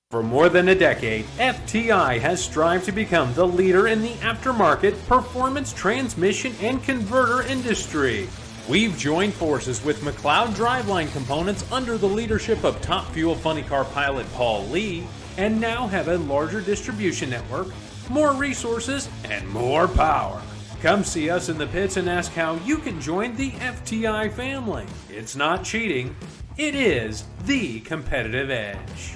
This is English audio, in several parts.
For more than a decade, FTI has strived to become the leader in the aftermarket performance transmission and converter industry. We've joined forces with McLeod Driveline Components under the leadership of Top Fuel Funny Car pilot Paul Lee, and now have a larger distribution network, more resources, and more power. Come see us in the pits and ask how you can join the FTI family. It's not cheating, it is the competitive edge.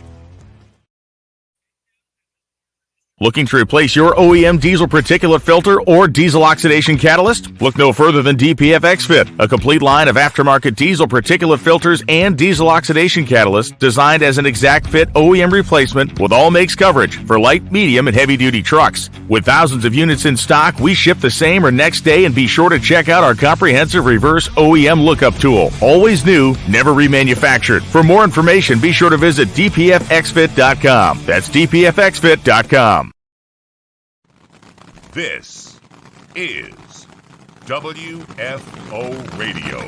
Looking to replace your OEM diesel particulate filter or diesel oxidation catalyst? Look no further than DPF X-Fit, a complete line of aftermarket diesel particulate filters and diesel oxidation catalysts designed as an exact fit OEM replacement with all makes coverage for light, medium, and heavy-duty trucks. With thousands of units in stock, we ship the same or next day, and be sure to check out our comprehensive reverse OEM lookup tool. Always new, never remanufactured. For more information, be sure to visit dpfxfit.com. That's dpfxfit.com. This is WFO Radio.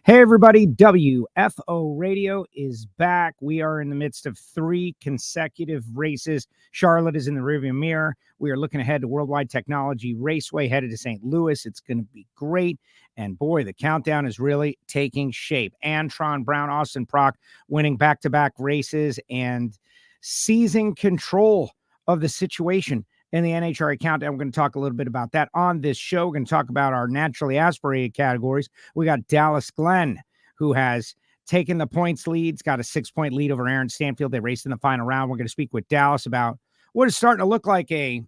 Hey everybody, WFO Radio is back. We are in the midst of 3 consecutive races. Charlotte is in the rearview mirror. We are looking ahead to Worldwide Technology Raceway, headed to St. Louis. It's going to be great. And boy, the countdown is really taking shape. Antron Brown, Austin Prock winning back-to-back races and seizing control of the situation in the NHRA Countdown. We're going to talk a little bit about that on this show. We're going to talk about our naturally aspirated categories. We got Dallas Glenn, who has taken the points leads, got a 6-point lead over Aaron Stanfield. They raced in the final round. We're going to speak with Dallas about what is starting to look like a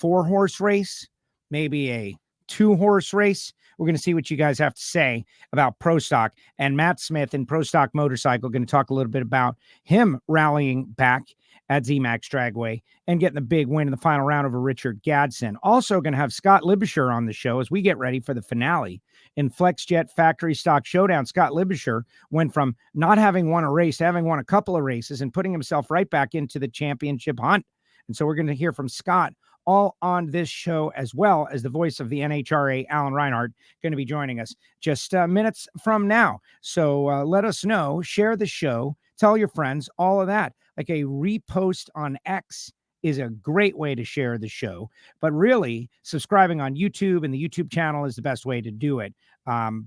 4-horse race, maybe a 2-horse race. We're going to see what you guys have to say about Pro Stock. And Matt Smith in Pro Stock Motorcycle, going to talk a little bit about him rallying back at ZMAX Dragway and getting the big win in the final round over Richard Gadsden. Also going to have Scott Libersher on the show as we get ready for the finale in FlexJet Factory Stock Showdown. Scott Libersher went from not having won a race to having won a couple of races and putting himself right back into the championship hunt. And so we're going to hear from Scott all on this show, as well as the voice of the NHRA, Alan Reinhart, going to be joining us just minutes from now. So let us know, share the show, tell your friends, all of that. Like a repost on X is a great way to share the show, but really subscribing on YouTube and the YouTube channel is the best way to do it.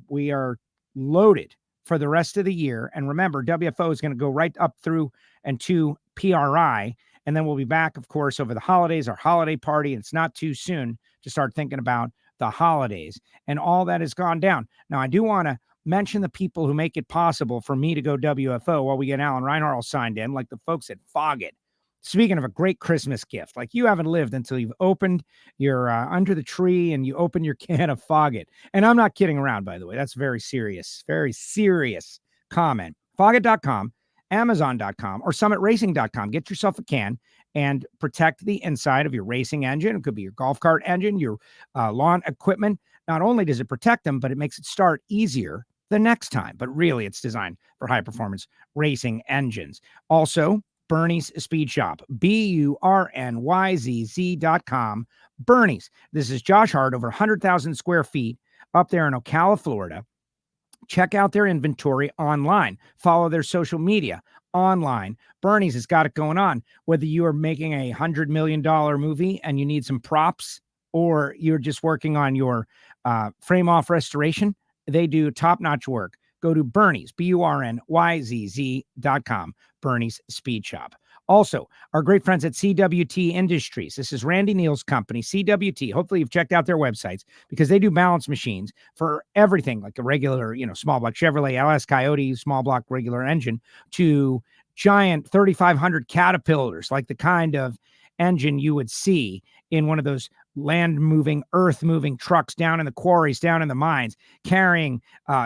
We are loaded for the rest of the year. And remember, WFO is going to go right up through and to PRI. And then we'll be back, of course, over the holidays, our holiday party. And it's not too soon to start thinking about the holidays and all that has gone down. Now, I do want to mention the people who make it possible for me to go WFO while we get Alan Reinhart all signed in, like the folks at Foggett. Speaking of a great Christmas gift, like you haven't lived until you've opened your under the tree and you open your can of Foggett. And I'm not kidding around, by the way. That's very serious comment. Foggett.com, Amazon.com, or SummitRacing.com. Get yourself a can and protect the inside of your racing engine. It could be your golf cart engine, your lawn equipment. Not only does it protect them, but it makes it start easier the next time. But really, it's designed for high-performance racing engines. Also, Bernie's Speed Shop, BURNYZZ.com. Bernie's. This is Josh Hart, over 100,000 square feet up there in Ocala, Florida. Check out their inventory online. Follow their social media online. Bernie's has got it going on. Whether you are making a $100 million movie and you need some props, or you're just working on your frame-off restoration, they do top-notch work. Go to Bernie's, BURNYZZ.com, Bernie's Speed Shop. Also, our great friends at CWT Industries. This is Randy Neal's company, CWT. Hopefully you've checked out their websites because they do balance machines for everything, like a regular, small block Chevrolet LS Coyote, small block regular engine, to giant 3,500 Caterpillars, like the kind of engine you would see in one of those land-moving, earth-moving trucks down in the quarries, down in the mines, carrying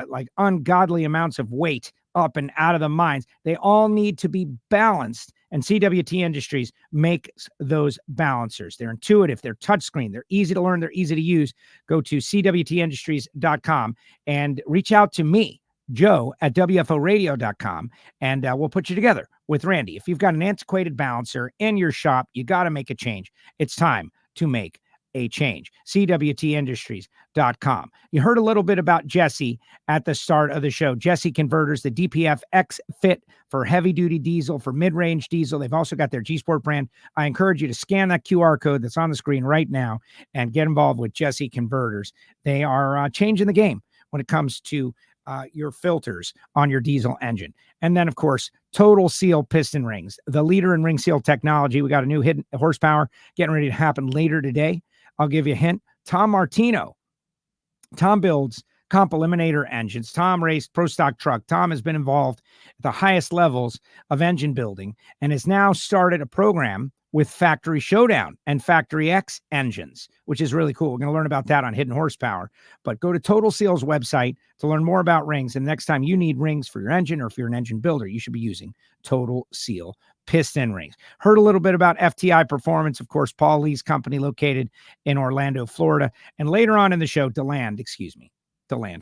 like ungodly amounts of weight up and out of the mines. They all need to be balanced, and CWT Industries makes those balancers. They're intuitive, they're touchscreen, they're easy to learn, they're easy to use. Go to CWTindustries.com and reach out to me, Joe, at WFOradio.com, and we'll put you together with Randy. If you've got an antiquated balancer in your shop, you got to make a change. It's time to make a change. CWTindustries.com. You heard a little bit about Jesse at the start of the show. Jesse Converters, the DPF X Fit for heavy-duty diesel, for mid-range diesel. They've also got their G-Sport brand. I encourage you to scan that QR code that's on the screen right now and get involved with Jesse Converters. They are changing the game when it comes to your filters on your diesel engine. And then, of course, Total Seal piston rings, the leader in ring seal technology. We got a new hidden horsepower getting ready to happen later today. I'll give you a hint. Tom Martino. Tom builds comp eliminator engines. Tom raced Pro Stock Truck. Tom has been involved at the highest levels of engine building and has now started a program with Factory Showdown and Factory X engines, which is really cool. We're going to learn about that on Hidden Horsepower. But go to Total Seal's website to learn more about rings. And next time you need rings for your engine, or if you're an engine builder, you should be using Total Seal piston rings. Heard a little bit about FTI Performance, of course, Paul Lee's company located in Orlando, Florida. And later on in the show, DeLand,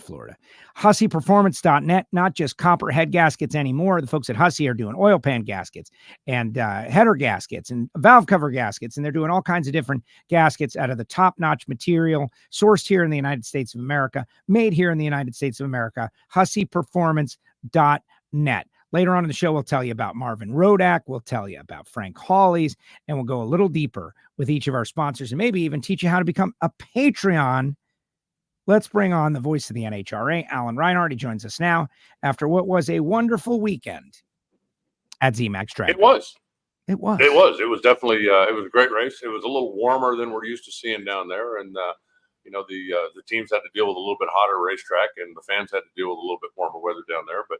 Florida. HusseyPerformance.net, not just copper head gaskets anymore. The folks at Hussey are doing oil pan gaskets and header gaskets and valve cover gaskets, and they're doing all kinds of different gaskets out of the top-notch material, sourced here in the United States of America, made here in the United States of America. HusseyPerformance.net. Later on in the show, we'll tell you about Marvin Rodak. We'll tell you about Frank Hawley's, and we'll go a little deeper with each of our sponsors and maybe even teach you how to become a Patreon. Let's bring on the voice of the NHRA, Alan Reinhart. He joins us now after what was a wonderful weekend at ZMAX Drag. It was. It was. It was. It was definitely. It was a great race. It was a little warmer than we're used to seeing down there, and the teams had to deal with a little bit hotter racetrack, and the fans had to deal with a little bit warmer weather down there. But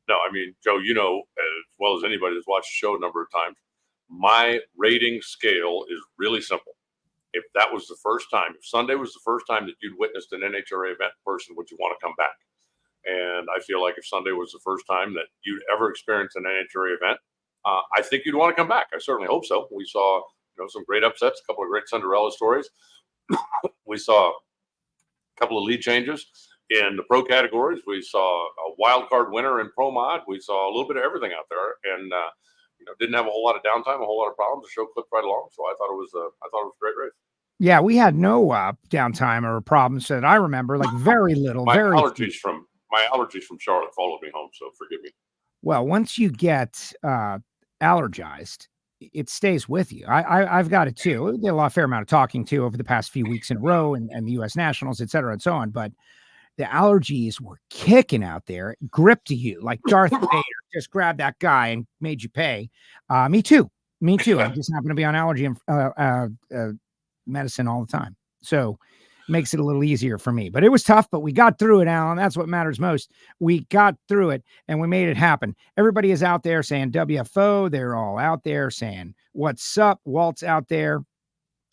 no, I mean, Joe, you know as well as anybody that's watched the show a number of times, my rating scale is really simple. If that was the first time, if Sunday was the first time that you'd witnessed an NHRA event in person, would you want to come back? And I feel like if Sunday was the first time that you'd ever experienced an NHRA event, I think you'd want to come back. I certainly hope so. We saw, some great upsets, a couple of great Cinderella stories. We saw a couple of lead changes in the pro categories. We saw a wild card winner in pro mod. We saw a little bit of everything out there, and didn't have a whole lot of downtime, a whole lot of problems. The show clipped right along, so I thought it was a great race. Yeah, we had no downtime or problems that I remember, like very little. My allergies from Charlotte followed me home, so forgive me. Well, once you get allergized, it stays with you. I've got it too. We did a fair amount of talking to over the past few weeks in a row, and the U.S. Nationals, et cetera, and so on. But the allergies were kicking out there, gripped to you like Darth Vader. Just grabbed that guy and made you pay. Me too. I just happen to be on allergy medicine all the time, so it makes it a little easier for me. But it was tough, but we got through it, Alan. That's what matters most. We got through it, and we made it happen. Everybody is out there saying WFO. They're all out there saying what's up. Walt's out there.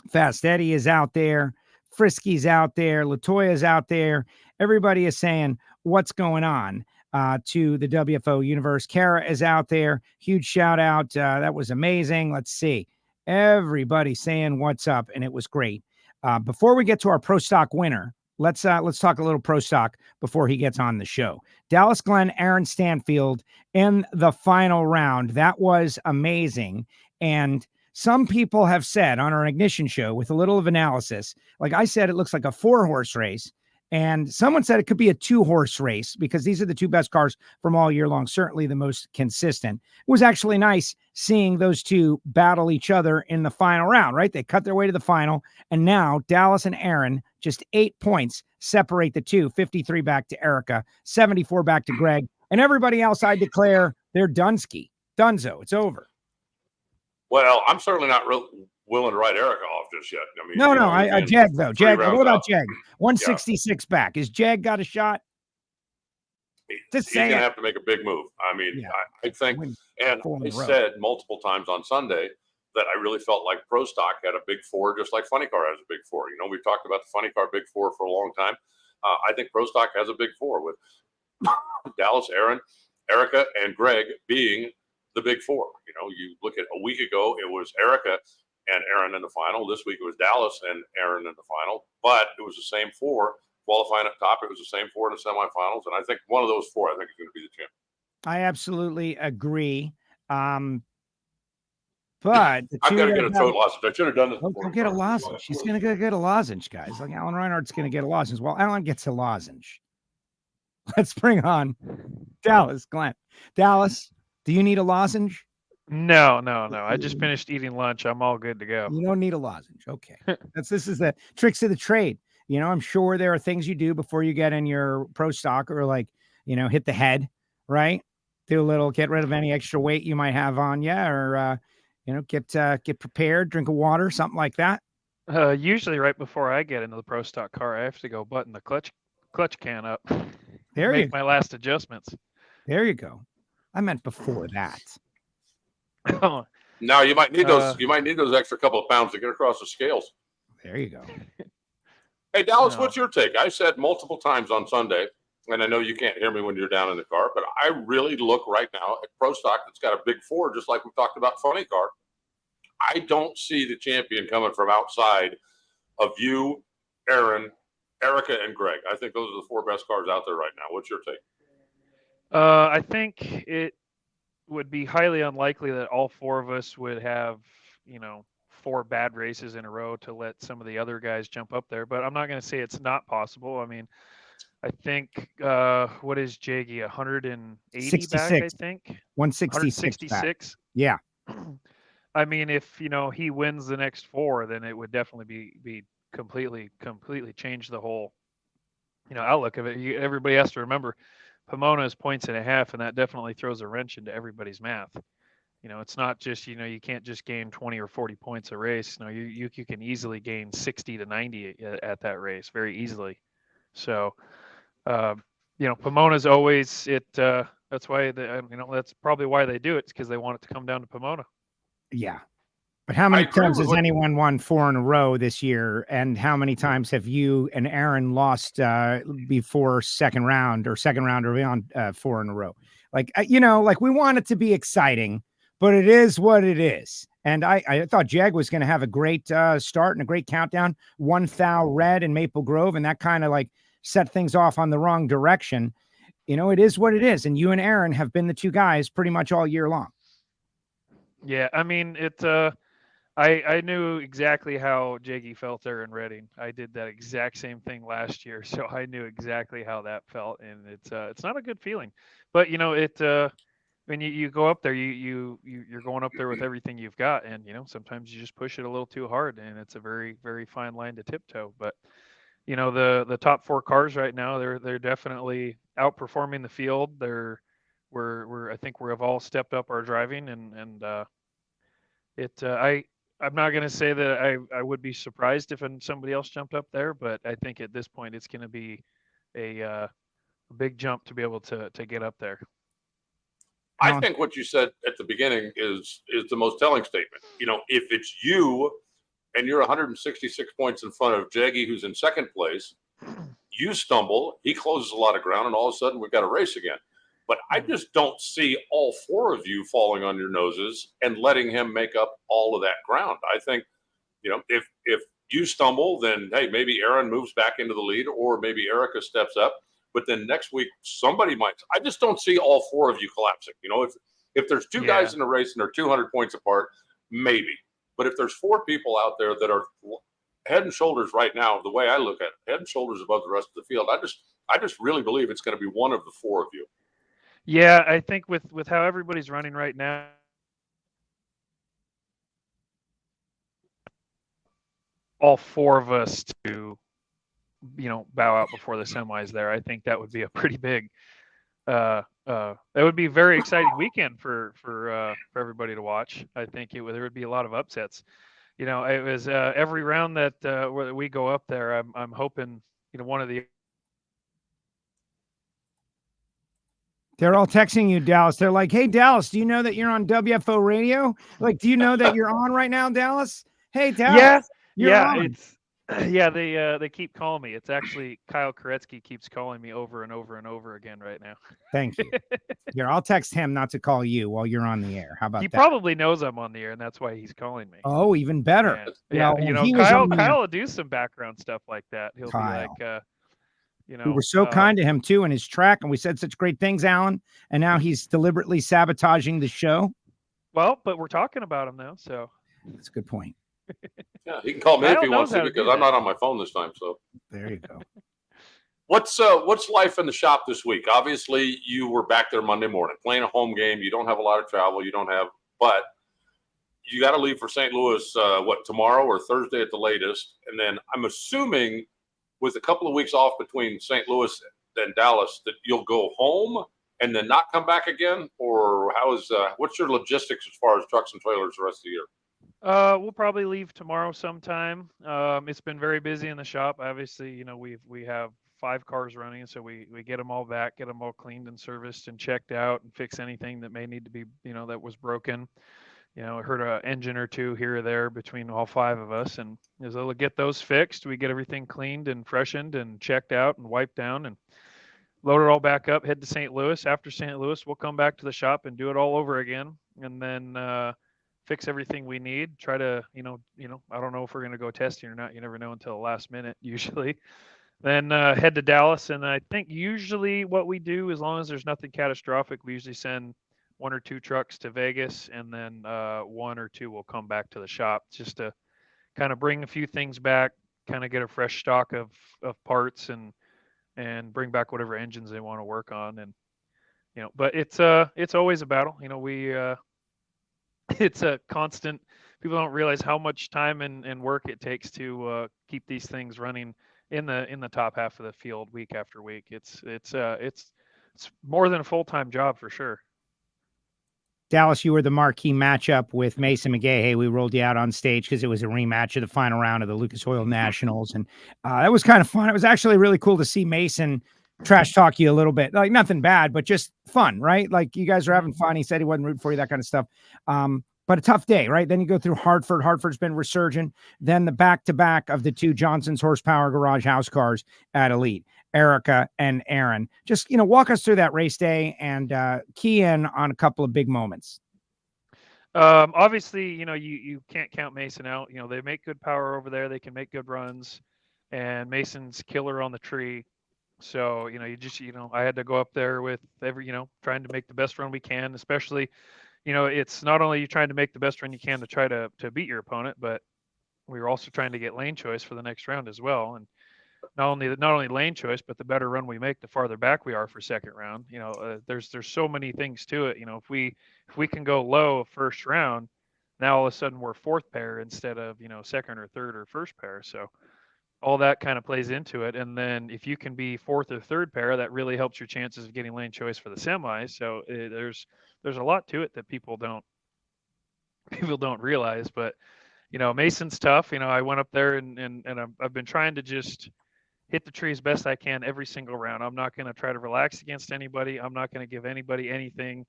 Fast Eddie is out there. Frisky's out there. Latoya's out there. Everybody is saying what's going on to the WFO universe. Kara is out there. Huge shout out. That was amazing. Let's see. Everybody saying what's up, and it was great. Before we get to our Pro Stock winner, let's talk a little Pro Stock before he gets on the show. Dallas Glenn, Aaron Stanfield in the final round. That was amazing. And some people have said on our Ignition show, with a little of analysis, like I said, it looks like a 4-horse race. And someone said it could be a 2-horse race because these are the two best cars from all year long, certainly the most consistent. It was actually nice seeing those two battle each other in the final round, right? They cut their way to the final, and now Dallas and Aaron, just 8 points separate the two, 53 back to Erica, 74 back to Greg, and everybody else, I declare, they're Dunzo. It's over. Well, I'm certainly not willing to write Erica off just yet. I mean, Jag though. Jag, what about Jag? 166 back. Is Jag got a shot? He's going to have to make a big move. I mean, I think, and I said multiple times on Sunday that I really felt like Pro Stock had a big 4, just like Funny Car has a big 4. We've talked about the Funny Car big 4 for a long time. I think Pro Stock has a big 4 with Dallas, Aaron, Erica, and Greg being the big 4. You look at a week ago, it was Erica and Aaron in the final. This week it was Dallas and Aaron in the final, but it was the same 4 qualifying up top. It was the same 4 in the semifinals, and I think one of those 4, I think, is going to be the champ. I absolutely agree. But I've got to get a throat lozenge. I should have done this before. Go get a lozenge. She's going to go get a lozenge, guys. Like Alan Reinhart's going to get a lozenge. Well, Alan gets a lozenge. Let's bring on Dallas, Glenn. Dallas, do you need a lozenge? No. I just finished eating lunch. I'm all good to go. You don't need a lozenge. Okay. This is the tricks of the trade. I'm sure there are things you do before you get in your pro stock, or like, hit the head, right? Do a little, get rid of any extra weight you might have on you, or, get prepared, drink of water, something like that. Usually right before I get into the pro stock car, I have to go button the clutch can up. Make my last adjustments. There you go. I meant before that. No, you might need those. You might need those extra couple of pounds to get across the scales. There you go. Hey, Dallas, what's your take? I said multiple times on Sunday, and I know you can't hear me when you're down in the car, but I really look right now at pro stock that's got a big four, just like we talked about funny car. I don't see the champion coming from outside of you, Aaron, Erica, and Greg. I think those are the four best cars out there right now. What's your take? I think it would be highly unlikely that all four of us would have, 4 bad races in a row to let some of the other guys jump up there. But I'm not going to say it's not possible. I mean, I think, what is Jaggy, 180 66. back, I think? 166. Yeah. I mean, if, he wins the next 4, then it would definitely be completely change the whole, outlook of it. Everybody has to remember Pomona is 1.5 points, and that definitely throws a wrench into everybody's math. It's not just, you can't just gain 20 or 40 points a race. You can easily gain 60 to 90 at that race very easily. So, Pomona's always that's why that's probably why they do it, because they want it to come down to Pomona. Yeah. But how many times has anyone won 4 in a row this year? And how many times have you and Aaron lost before second round or beyond 4 in a row? Like, we want it to be exciting, but it is what it is. And I thought Jag was going to have a great start and a great countdown. 1 thou red in Maple Grove, and that kind of like set things off on the wrong direction. It is what it is. And you and Aaron have been the 2 guys pretty much all year long. Yeah, I mean, I knew exactly how Jaggy felt there in Reading. I did that exact same thing last year, so I knew exactly how that felt, and it's not a good feeling. But when you go up there, you're going up there with everything you've got, and sometimes you just push it a little too hard, and it's a very, very fine line to tiptoe. But the top 4 cars right now, they're definitely outperforming the field. I think we've all stepped up our driving, and I'm not going to say that I would be surprised if somebody else jumped up there, but I think at this point it's going to be a big jump to be able to get up there. I think what you said at the beginning is the most telling statement. If it's you and you're 166 points in front of Jaggy, who's in second place, you stumble, he closes a lot of ground, and all of a sudden we've got a race again. But I just don't see all 4 of you falling on your noses and letting him make up all of that ground. I think, if you stumble, then, hey, maybe Aaron moves back into the lead, or maybe Erica steps up. But then next week, somebody might. I just don't see all 4 of you collapsing. If there's 2 guys in a race and they're 200 points apart, maybe. But if there's 4 people out there that are head and shoulders right now, the way I look at it, head and shoulders above the rest of the field, I just really believe it's going to be one of the 4 of you. Yeah, I think with how everybody's running right now, all 4 of us to, bow out before the semis there, I think that would be a pretty big, that would be a very exciting weekend for everybody to watch. I think there would be a lot of upsets. It was every round that where we go up there, I'm hoping, one of the. They're all texting you, Dallas. They're like, hey, Dallas, do you know that you're on WFO Radio? Like, do you know that you're on right now, Dallas? Hey, Dallas. They keep calling me. It's actually Kyle Koretsky keeps calling me over and over and over again right now. Thank you. Here, I'll text him not to call you while you're on the air. How about that? He probably knows I'm on the air, and that's why he's calling me. Oh, even better. Yeah, Kyle will do some background stuff like that. He'll be like, we were so kind to him too in his track, and we said such great things, Alan. And now he's deliberately sabotaging the show. Well, but we're talking about him now, so That's a good point. Yeah, he can call me Kyle if he wants knows how to to do because I'm that. not on my phone this time. So There you go. what's life in the shop this week? Obviously, you were back there Monday morning playing a home game. You don't have a lot of travel. You don't have, but you got to leave for St. Louis, tomorrow or Thursday at the latest. And then I'm assuming with a couple of weeks off between St. Louis and Dallas that you'll go home and then not come back again? Or what's your logistics as far as trucks and trailers the rest of the year? We'll probably leave tomorrow sometime. It's been very busy in the shop. Obviously, we have 5 cars running, so we get them all back, get them all cleaned and serviced and checked out, and fix anything that may need to be, that was broken. I heard an engine or two here or there between all 5 of us, and as we'll get those fixed, we get everything cleaned and freshened and checked out and wiped down and load it all back up, head to St. Louis. After St. Louis, we'll come back to the shop and do it all over again, and then fix everything we need. Try to, I don't know if we're going to go testing or not. You never know until the last minute usually. Then head to Dallas, and I think usually what we do, as long as there's nothing catastrophic, we usually send 1 or 2 trucks to Vegas, and then 1 or 2 will come back to the shop just to kind of bring a few things back, kind of get a fresh stock of parts and bring back whatever engines they want to work on. And but it's always a battle. It's a constant. People don't realize how much time and work it takes to keep these things running in the top half of the field week after week. It's more than a full-time job for sure. Dallas, you were the marquee matchup with Mason McGay. Hey, we rolled you out on stage because it was a rematch of the final round of the Lucas Oil Nationals. And that was kind of fun. It was actually really cool to see Mason trash talk you a little bit. Like nothing bad, but just fun, right? Like you guys are having fun. He said he wasn't rooting for you, that kind of stuff. But a tough day, right? Then you go through Hartford. Hartford's been resurgent. Then the back-to-back of the 2 Johnson's Horsepower Garage House cars at Elite, Erica and Aaron. Just, walk us through that race day and key in on a couple of big moments. Obviously, you can't count Mason out. They make good power over there. They can make good runs, and Mason's killer on the tree. So, I had to go up there with trying to make the best run we can, especially, it's not only you trying to make the best run you can to try to beat your opponent, but we were also trying to get lane choice for the next round as well. And not only lane choice, but the better run we make, the farther back we are for second round. There's so many things to it. If we can go low first round, now all of a sudden we're 4th pair instead of, second or third or first pair. So all that kind of plays into it. And then if you can be 4th or 3rd pair, that really helps your chances of getting lane choice for the semis. So there's a lot to it that people don't realize. But Mason's tough. I went up there and I've been trying to just hit the tree as best I can every single round. I'm not going to try to relax against anybody. I'm not going to give anybody anything.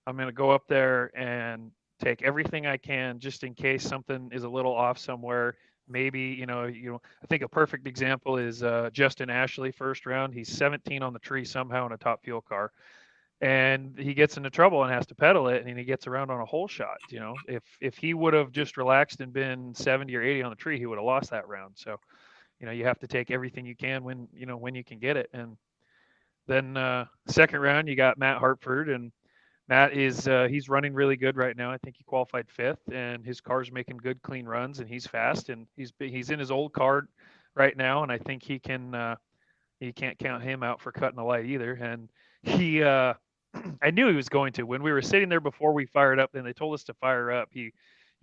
I'm going to go up there and take everything I can just in case something is a little off somewhere. Maybe, I think a perfect example is Justin Ashley first round. He's 17 on the tree somehow in a top fuel car. And he gets into trouble and has to pedal it, and he gets around on a hole shot. If he would have just relaxed and been 70 or 80 on the tree, he would have lost that round. So, you have to take everything you can when you can get it. And then second round, you got Matt Hartford, and Matt is he's running really good right now. I think he qualified 5th, and his car's making good, clean runs, and he's fast, and he's in his old car right now, and I think he can. You can't count him out for cutting a light either. And he, I knew he was going to. When we were sitting there before we fired up, and they told us to fire up, you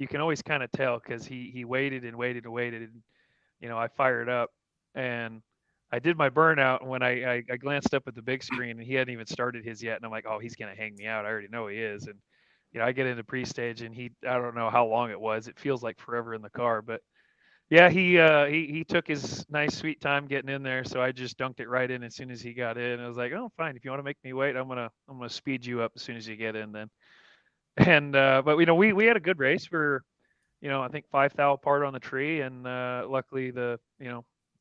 can always kind of tell because he waited and waited and waited, and I fired up, and I did my burnout. And when I glanced up at the big screen, and he hadn't even started his yet, and I'm like, oh, he's gonna hang me out. I already know he is. And I get into pre-stage, and I don't know how long it was. It feels like forever in the car, but yeah, he took his nice sweet time getting in there, so I just dunked it right in as soon as he got in. I was like, oh, fine. If you want to make me wait, I'm gonna speed you up as soon as you get in then. And but we had a good race. We're I think 5 thou apart on the tree, and luckily the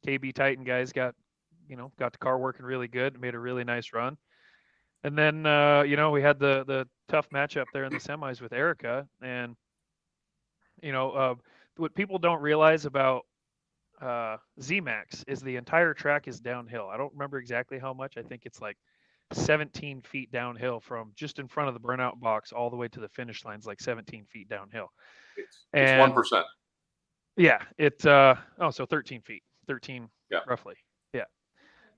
KB Titan guys got the car working really good, made a really nice run. And then we had the tough matchup there in the semis with Erica, and what people don't realize about ZMAX is the entire track is downhill. I don't remember exactly how much. I think it's like 17 feet downhill from just in front of the burnout box all the way to the finish line's like 17 feet downhill. It's And 1%. yeah, so 13 feet, 13 Yeah. roughly. Yeah.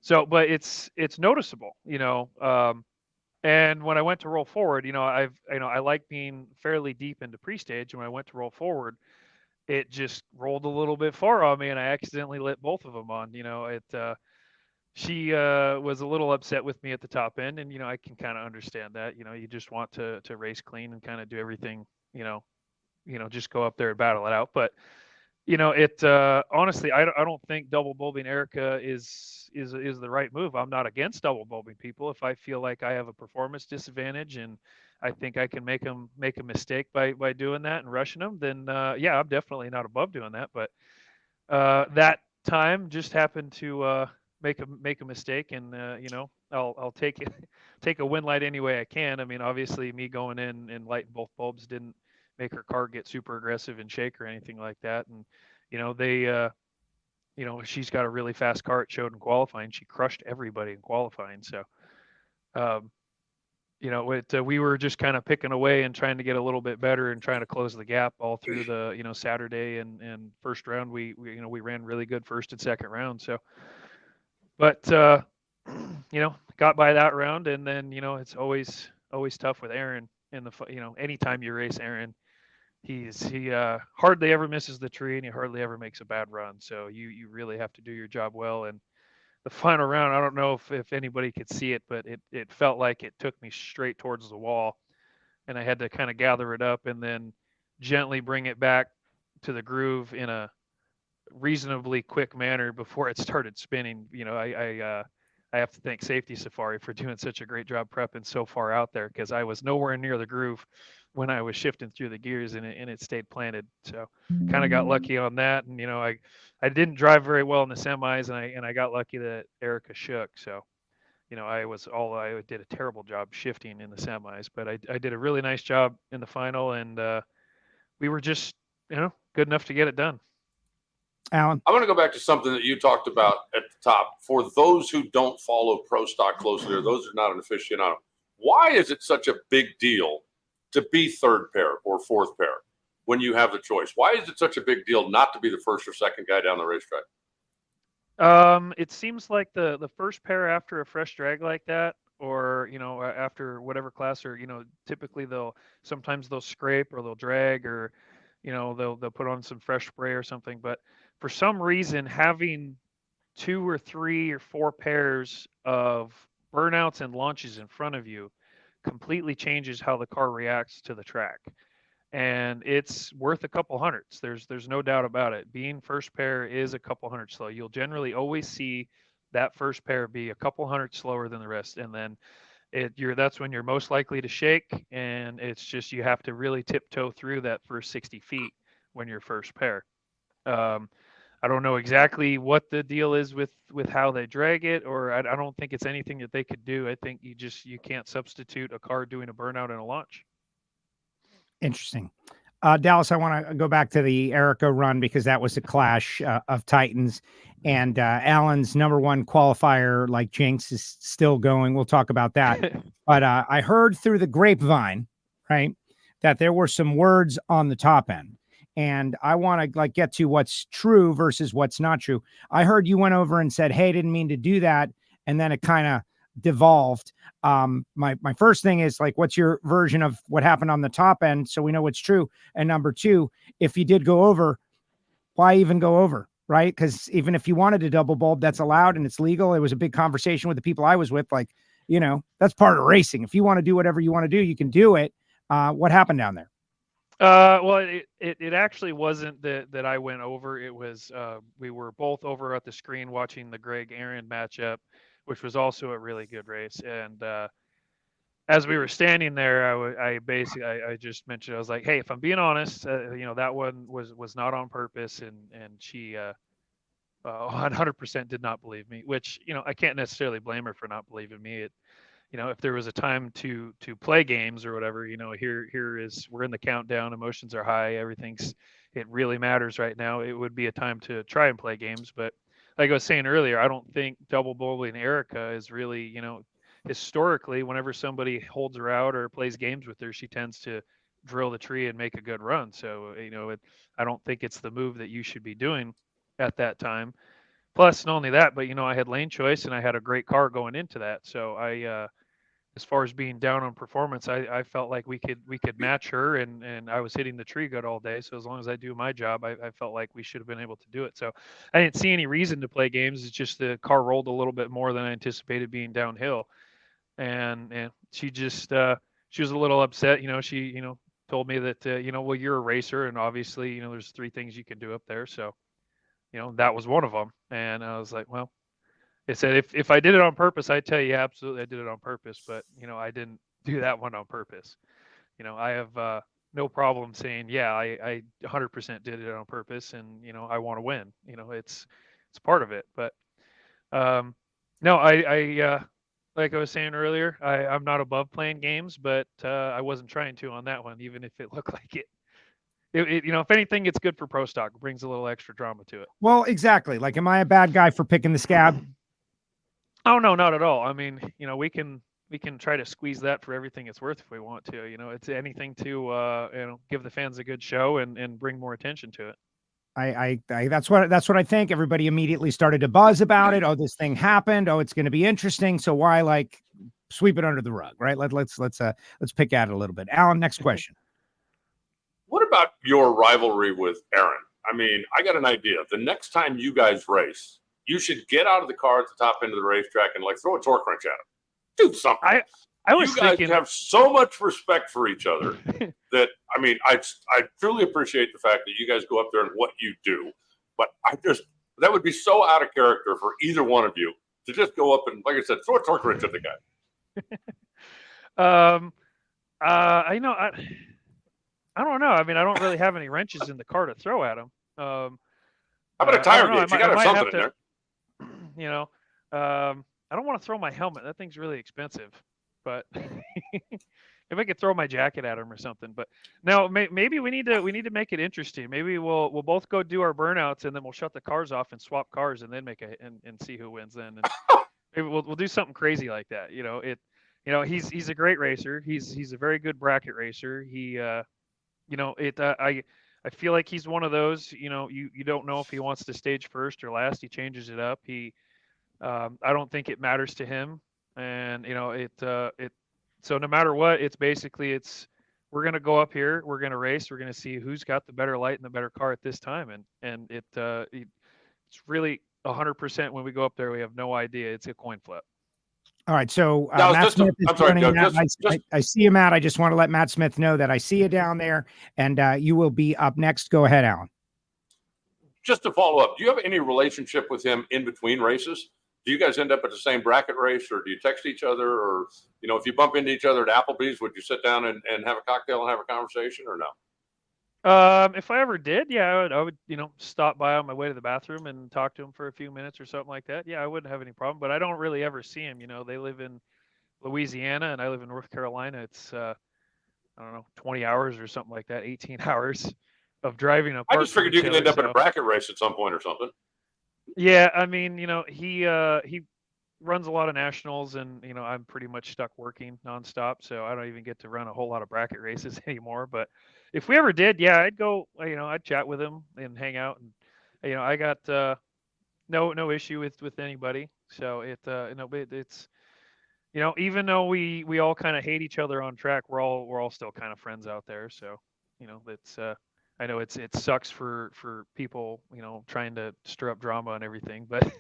So, but it's noticeable, and when I went to roll forward, I like being fairly deep into pre-stage. And when I went to roll forward, it just rolled a little bit far on me, and I accidentally lit both of them on. She was a little upset with me at the top end, and I can kind of understand that. You just want to race clean and kind of do everything. Just go up there and battle it out. But honestly, I don't think double bulbing Erica is the right move. I'm not against double bulbing people. If I feel like I have a performance disadvantage and I think I can make a mistake by doing that and rushing them, then yeah, I'm definitely not above doing that. But that time just happened to make a mistake, and I'll take a win light any way I can. I mean, obviously, me going in and lighting both bulbs didn't make her car get super aggressive and shake or anything like that. And she's got a really fast car. It showed in qualifying. She crushed everybody in qualifying. So we were just kind of picking away and trying to get a little bit better and trying to close the gap all through the Saturday and first round. We ran really good first and second round. So, but got by that round, and then it's always tough with Aaron in the anytime you race Aaron. He hardly ever misses the tree, and he hardly ever makes a bad run. So you really have to do your job well. And the final round, I don't know if anybody could see it, but it felt like it took me straight towards the wall, and I had to kind of gather it up and then gently bring it back to the groove in a reasonably quick manner before it started spinning. I have to thank Safety Safari for doing such a great job prepping so far out there, because I was nowhere near the groove when I was shifting through the gears, and it stayed planted. So kind of got lucky on that. And, I didn't drive very well in the semis, and I got lucky that Erica shook. So, I did a terrible job shifting in the semis, but I did a really nice job in the final, and we were just, good enough to get it done. Alan? I want to go back to something that you talked about at the top. For those who don't follow pro stock closely, or those who are not an aficionado, why is it such a big deal to be third pair or fourth pair when you have the choice? Why is it such a big deal not to be the first or second guy down the racetrack? It seems like the first pair after a fresh drag like that, or after whatever class, or typically sometimes they'll scrape or they'll drag, or they'll put on some fresh spray or something. But for some reason, having 2 or 3 or 4 pairs of burnouts and launches in front of you completely changes how the car reacts to the track. And it's worth a couple hundreds. There's no doubt about it. Being first pair is a couple hundred slow. You'll generally always see that first pair be a couple hundred slower than the rest. And then that's when you're most likely to shake. And it's just, you have to really tiptoe through that first 60 feet when you're first pair. I don't know exactly what the deal is with how they drag it, or I don't think it's anything that they could do. I think you can't substitute a car doing a burnout and a launch. Interesting. Dallas, I want to go back to the Erica run, because that was a clash of titans, and Alan's number one qualifier, like Jinx, is still going. We'll talk about that. But I heard through the grapevine, right, that there were some words on the top end. And I want to get to what's true versus what's not true. I heard you went over and said, "Hey, didn't mean to do that," and then it kind of devolved. My first thing is, what's your version of what happened on the top end, so we know what's true? And number two, if you did go over, why even go over, right? Because even if you wanted to double bulb, that's allowed and it's legal. It was a big conversation with the people I was with. That's part of racing. If you want to do whatever you want to do, you can do it. What happened down there? Well, it actually wasn't that I went over. It was we were both over at the screen watching the Greg Aaron matchup, which was also a really good race. And as we were standing there, I just mentioned, I was like, "Hey, if I'm being honest, that one was not on purpose," and she 100% did not believe me, which I can't necessarily blame her for not believing me. If there was a time to play games or whatever, we're in the countdown, emotions are high, it really matters right now. It would be a time to try and play games. But like I was saying earlier, I don't think double bulbing Erica is really, historically, whenever somebody holds her out or plays games with her, she tends to drill the tree and make a good run. So, I don't think it's the move that you should be doing at that time. Plus, not only that, but, I had lane choice and I had a great car going into that. So as far as being down on performance, I felt like we could match her, and I was hitting the tree good all day. So as long as I do my job, I felt like we should have been able to do it. So I didn't see any reason to play games. It's just the car rolled a little bit more than I anticipated being downhill. And she just, she was a little upset. She, told me that, well, you're a racer, and obviously, there's 3 things you can do up there. So, that was one of them. And I was like, well, I said, if I did it on purpose, I'd tell you, absolutely, I did it on purpose. But, I didn't do that one on purpose. I have no problem saying, yeah, I 100% did it on purpose, and, I want to win. It's part of it. But no, I like I was saying earlier, I'm not above playing games, but I wasn't trying to on that one, even if it looked like it. If anything, it's good for pro stock. It brings a little extra drama to it. Well, exactly. Like, am I a bad guy for picking the scab? Oh, no, not at all. I mean, we can try to squeeze that for everything it's worth if we want to. It's anything to give the fans a good show and bring more attention to it. I that's what I think. Everybody immediately started to buzz about it. Oh, this thing happened. Oh, it's going to be interesting. So why sweep it under the rug, right? Let's pick at it a little bit. Alan, next question. What about your rivalry with Aaron? I mean, I got an idea. The next time you guys race, you should get out of the car at the top end of the racetrack and throw a torque wrench at him. Do something. I was thinking, have so much respect for each other that, I mean, I truly appreciate the fact that you guys go up there and what you do, but that would be so out of character for either one of you to just go up and, like I said, throw a torque wrench at the guy. I don't know. I mean, I don't really have any wrenches in the car to throw at him. How about a tire gauge? You got to have something in there. I don't want to throw my helmet. That thing's really expensive. But if I could throw my jacket at him or something. But no, maybe we need to make it interesting. Maybe we'll both go do our burnouts, and then we'll shut the cars off and swap cars, and then and see who wins then. And maybe we'll do something crazy like that. He's a great racer. He's a very good bracket racer. He I feel like he's one of those. You don't know if he wants to stage first or last. He changes it up. I don't think it matters to him. And so no matter what, we're going to go up here, we're going to race, we're going to see who's got the better light and the better car at this time. And it's really 100% when we go up there, we have no idea. It's a coin flip. All right. So Matt Smith is joining that. I see you, Matt. I just want to let Matt Smith know that I see you down there, and you will be up next. Go ahead, Alan. Just to follow up, do you have any relationship with him in between races? Do you guys end up at the same bracket race, or do you text each other? Or, if you bump into each other at Applebee's, would you sit down and have a cocktail and have a conversation, or no? If I ever did, yeah, I would, stop by on my way to the bathroom and talk to him for a few minutes or something like that. Yeah, I wouldn't have any problem, but I don't really ever see him. They live in Louisiana and I live in North Carolina. It's, 20 hours or something like that, 18 hours of driving apart. I just figured you could end up at a bracket race at some point or something. Yeah, I mean, he runs a lot of nationals, and I'm pretty much stuck working nonstop, so I don't even get to run a whole lot of bracket races anymore. But if we ever did, yeah, I'd go. I'd chat with him and hang out, and I got no issue with anybody. So it's even though we all kind of hate each other on track, we're all still kind of friends out there. So it's. I know it sucks for people, trying to stir up drama and everything, but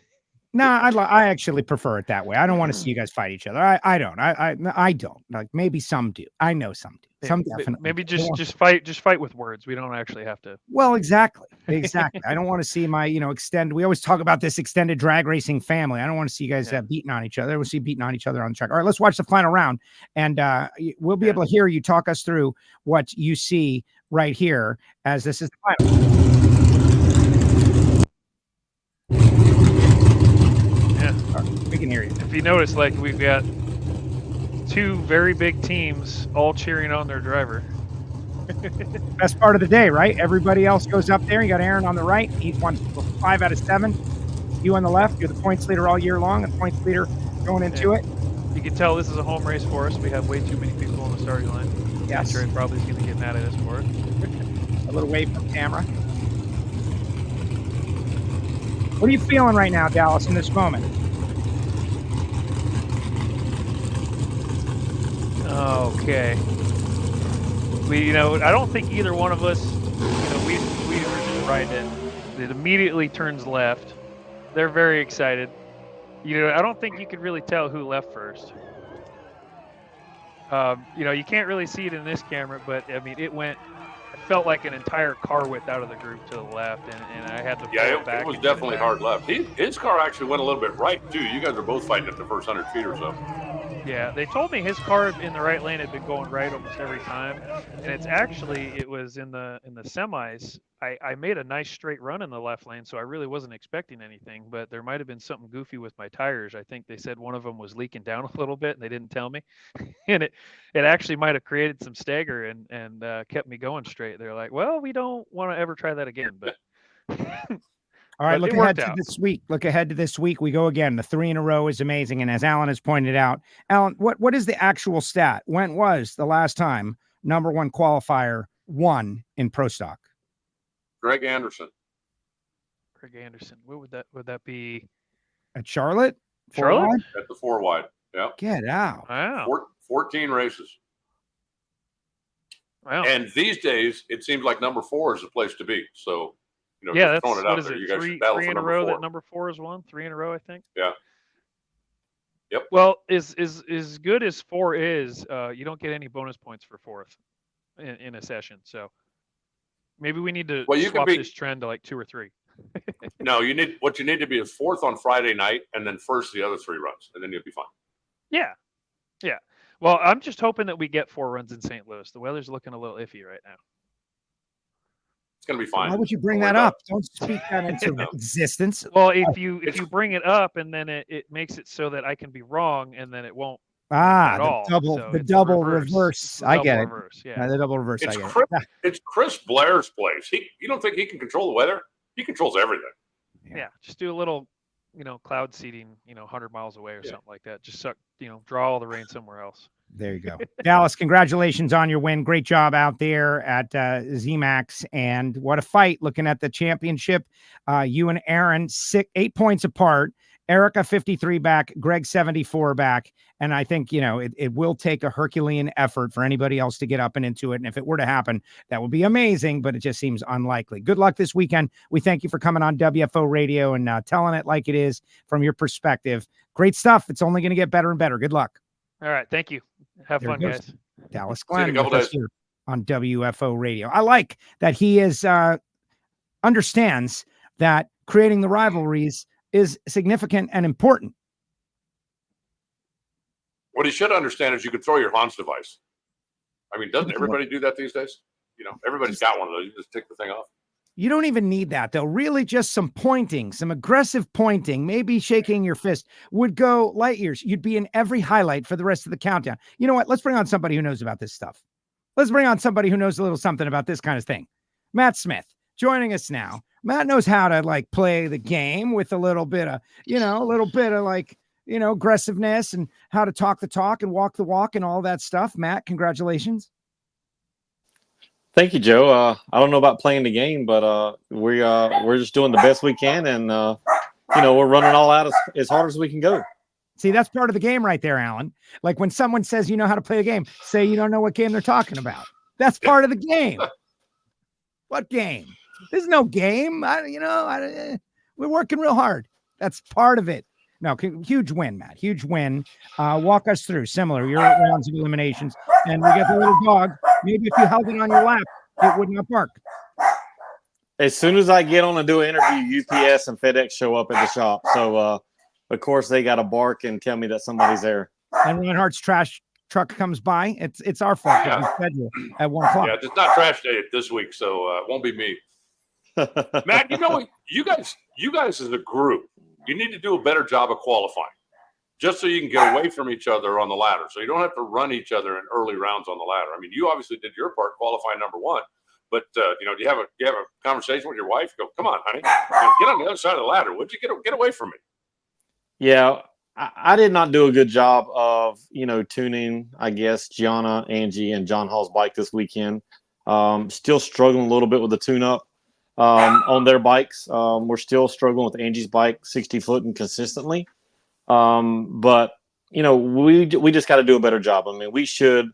no, I actually prefer it that way. I don't want to see you guys fight each other. I don't. I don't. Like, maybe some do. I know some do. Some definitely. Maybe just fight with words. We don't actually have to. Well, exactly. I don't want to see my we always talk about this extended drag racing family. I don't want to see you guys beating on each other. We'll see beating on each other on the track. All right, let's watch the final round, and we'll be able to hear you talk us through what you see right here, as this is the final. Yeah, we can hear you. If you notice, we've got 2 very big teams all cheering on their driver. Best part of the day, right? Everybody else goes up there. You got Aaron on the right. He's won 5 out of 7. You on the left. You're the points leader all year long, and points leader going into it. You can tell this is a home race for us. We have way too many people on the starting line. Yes. NHRA probably is going to get mad at us for it. A little away from camera. What are you feeling right now, Dallas, in this moment? Okay. I don't think either one of us, we were just riding it. It immediately turns left. They're very excited. I don't think you could really tell who left first. You can't really see it in this camera, but I mean, it felt like an entire car width out of the group to the left, and I had to pull it back. It was definitely hard left. His car actually went a little bit right too. You guys are both fighting at the first 100 feet or so. Yeah, they told me his car in the right lane had been going right almost every time, and it was in the semis. I made a nice straight run in the left lane, so I really wasn't expecting anything, but there might have been something goofy with my tires. I think they said one of them was leaking down a little bit, and they didn't tell me, and it actually might have created some stagger and kept me going straight. They're like, well, we don't want to ever try that again, but. All right, look ahead to this week. Look ahead to this week. We go again. The 3 in a row is amazing. And as Alan has pointed out, Alan, what is the actual stat? When was the last time number one qualifier won in Pro Stock? Greg Anderson. What would that be? At Charlotte? Charlotte? At the 4 wide. Yeah. Get out. Wow. 14 races. Wow. And these days, it seems like number 4 is the place to be. So, yeah, just throwing it out what is there. it? You guys Three should battle in for a number row 4. that number 4 is won. 3 in a row, I think. Yeah. Yep. Well, as good as 4 is, you don't get any bonus points for 4th in a session. So maybe we need to swap this trend to like 2 or 3. No, what you need to be is 4th on Friday night, and then 1st the other 3 runs, and then you'll be fine. Yeah. Well, I'm just hoping that we get 4 runs in St. Louis. The weather's looking a little iffy right now. It's going to be fine. Why would you bring that up? Don't speak that into existence. Well, if you bring it up and then it makes it so that I can be wrong and then it won't. The double reverse. I get it. Yeah. The double reverse. It's Chris Blair's place. You don't think he can control the weather? He controls everything. Yeah. Just do a little, cloud seeding, 100 miles away or something like that. Just draw all the rain somewhere else. There you go. Dallas, congratulations on your win. Great job out there at ZMAX. And what a fight looking at the championship. You and Aaron, 8 points apart. Erica 53 back, Greg 74 back. And I think, it will take a Herculean effort for anybody else to get up and into it. And if it were to happen, that would be amazing, but it just seems unlikely. Good luck this weekend. We thank you for coming on WFO Radio and telling it like it is from your perspective. Great stuff. It's only going to get better and better. Good luck. All right. Thank you. Have fun, guys. Dallas Glenn with us here on WFO Radio. I like that he understands that creating the rivalries is significant and important. What he should understand is you can throw your Hans device. I mean, doesn't everybody do that these days? Everybody's got one of those. You just take the thing off. You don't even need that, though. Really, just some pointing, some aggressive pointing, maybe shaking your fist would go light years. You'd be in every highlight for the rest of the countdown. You know what? Let's bring on somebody who knows about this stuff. Let's bring on somebody who knows a little something about this kind of thing. Matt Smith joining us now. Matt knows how to play the game with a little bit of aggressiveness and how to talk the talk and walk the walk and all that stuff. Matt, congratulations. Thank you, Joe. I don't know about playing the game, but we're just doing the best we can, and we're running all out as hard as we can go. See, that's part of the game right there, Alan. Like when someone says you know how to play a game, say you don't know what game they're talking about. That's part of the game. What game? There's no game. We're working real hard. That's part of it. No, huge win, Matt. Huge win. Walk us through your rounds of eliminations. And we got the little dog. Maybe if you held it on your lap, it would not bark. As soon as I get on and do an interview, UPS and FedEx show up at the shop. So, of course, they got to bark and tell me that somebody's there. And Reinhart's trash truck comes by. It's our fault. Yeah. Schedule at 1 o'clock. Yeah, it's not trash day this week, so it won't be me. Matt, you guys as a group, you need to do a better job of qualifying, just so you can get away from each other on the ladder. So you don't have to run each other in early rounds on the ladder. I mean, you obviously did your part, qualifying number 1. But do you have a conversation with your wife? Go, come on, honey, get on the other side of the ladder. Would you get away from me? Yeah, I did not do a good job of, tuning, I guess, Gianna, Angie, and John Hall's bike this weekend. Still struggling a little bit with the tune-up on their bikes. We're still struggling with Angie's bike, 60-foot and consistently. But, we just got to do a better job. I mean,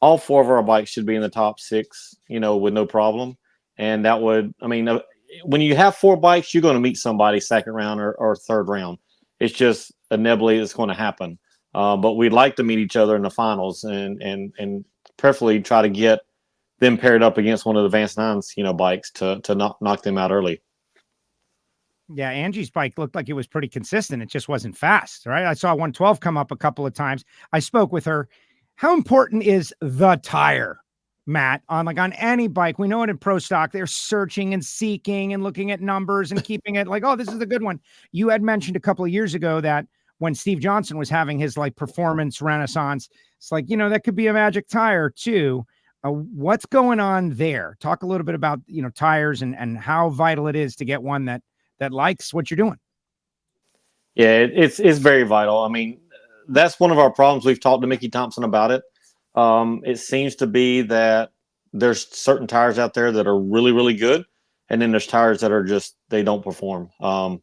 all 4 of our bikes should be in the top 6, with no problem. And that would, when you have 4 bikes, you're going to meet somebody second round or third round. It's just inevitably it's going to happen. But we'd like to meet each other in the finals and preferably try to get them paired up against one of the Vance Nines, bikes to knock them out early. Yeah, Angie's bike looked like it was pretty consistent. It just wasn't fast, right? I saw 112 come up a couple of times. I spoke with her. How important is the tire, Matt, on any bike? We know it in pro stock. They're searching and seeking and looking at numbers and keeping it like, oh, this is the good one. You had mentioned a couple of years ago that when Steve Johnson was having his performance renaissance, it's that could be a magic tire too. What's going on there? Talk a little bit about, tires and how vital it is to get one that likes what you're doing. Yeah, it's very vital. I mean, that's one of our problems. We've talked to Mickey Thompson about it. It seems to be that there's certain tires out there that are really, really good. And then there's tires that are they don't perform. The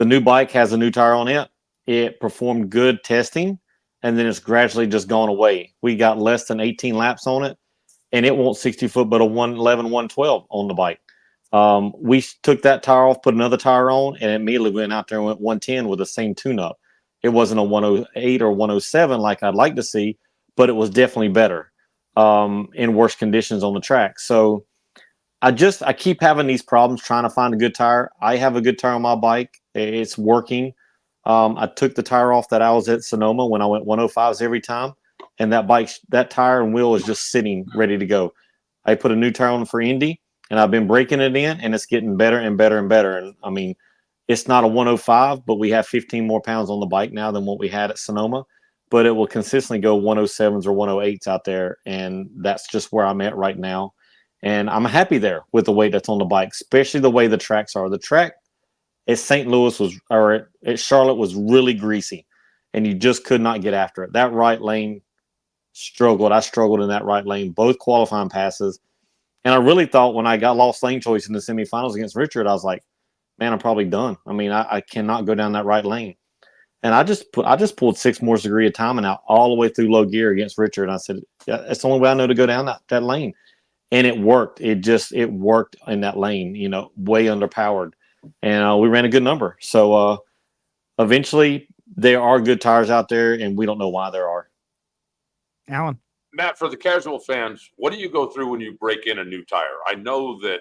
new bike has a new tire on it. It performed good testing, and then it's gradually just gone away. We got less than 18 laps on it, and it won't 60-foot, but a 111, 112 on the bike. We took that tire off, put another tire on, and immediately went out there and went 110 with the same tune-up. It wasn't a 108 or 107 like I'd like to see, but it was definitely better in worse conditions on the track. So I keep having these problems trying to find a good tire. I have a good tire on my bike. It's working. I took the tire off that I was at Sonoma when I went 105s every time, and that tire and wheel is just sitting ready to go. I put a new tire on for Indy, and I've been breaking it in, and it's getting better and better and better. And I mean, it's not a 105, but we have 15 more pounds on the bike now than what we had at Sonoma. But it will consistently go 107s or 108s out there, and that's just where I'm at right now. And I'm happy there with the weight that's on the bike, especially the way the tracks are. The track at St. Louis at Charlotte was really greasy, and you just could not get after it. That right lane struggled. I struggled in that right lane, both qualifying passes. And I really thought when I got lost lane choice in the semifinals against Richard, I was like, man, I'm probably done. I mean, I cannot go down that right lane. And I just pulled 6 more degrees of timing out all the way through low gear against Richard. And I said, yeah, that's the only way I know to go down that lane. And it worked. It worked in that lane, way underpowered. And we ran a good number. So eventually there are good tires out there, and we don't know why there are. Alan? Matt, for the casual fans, what do you go through when you break in a new tire? I know that,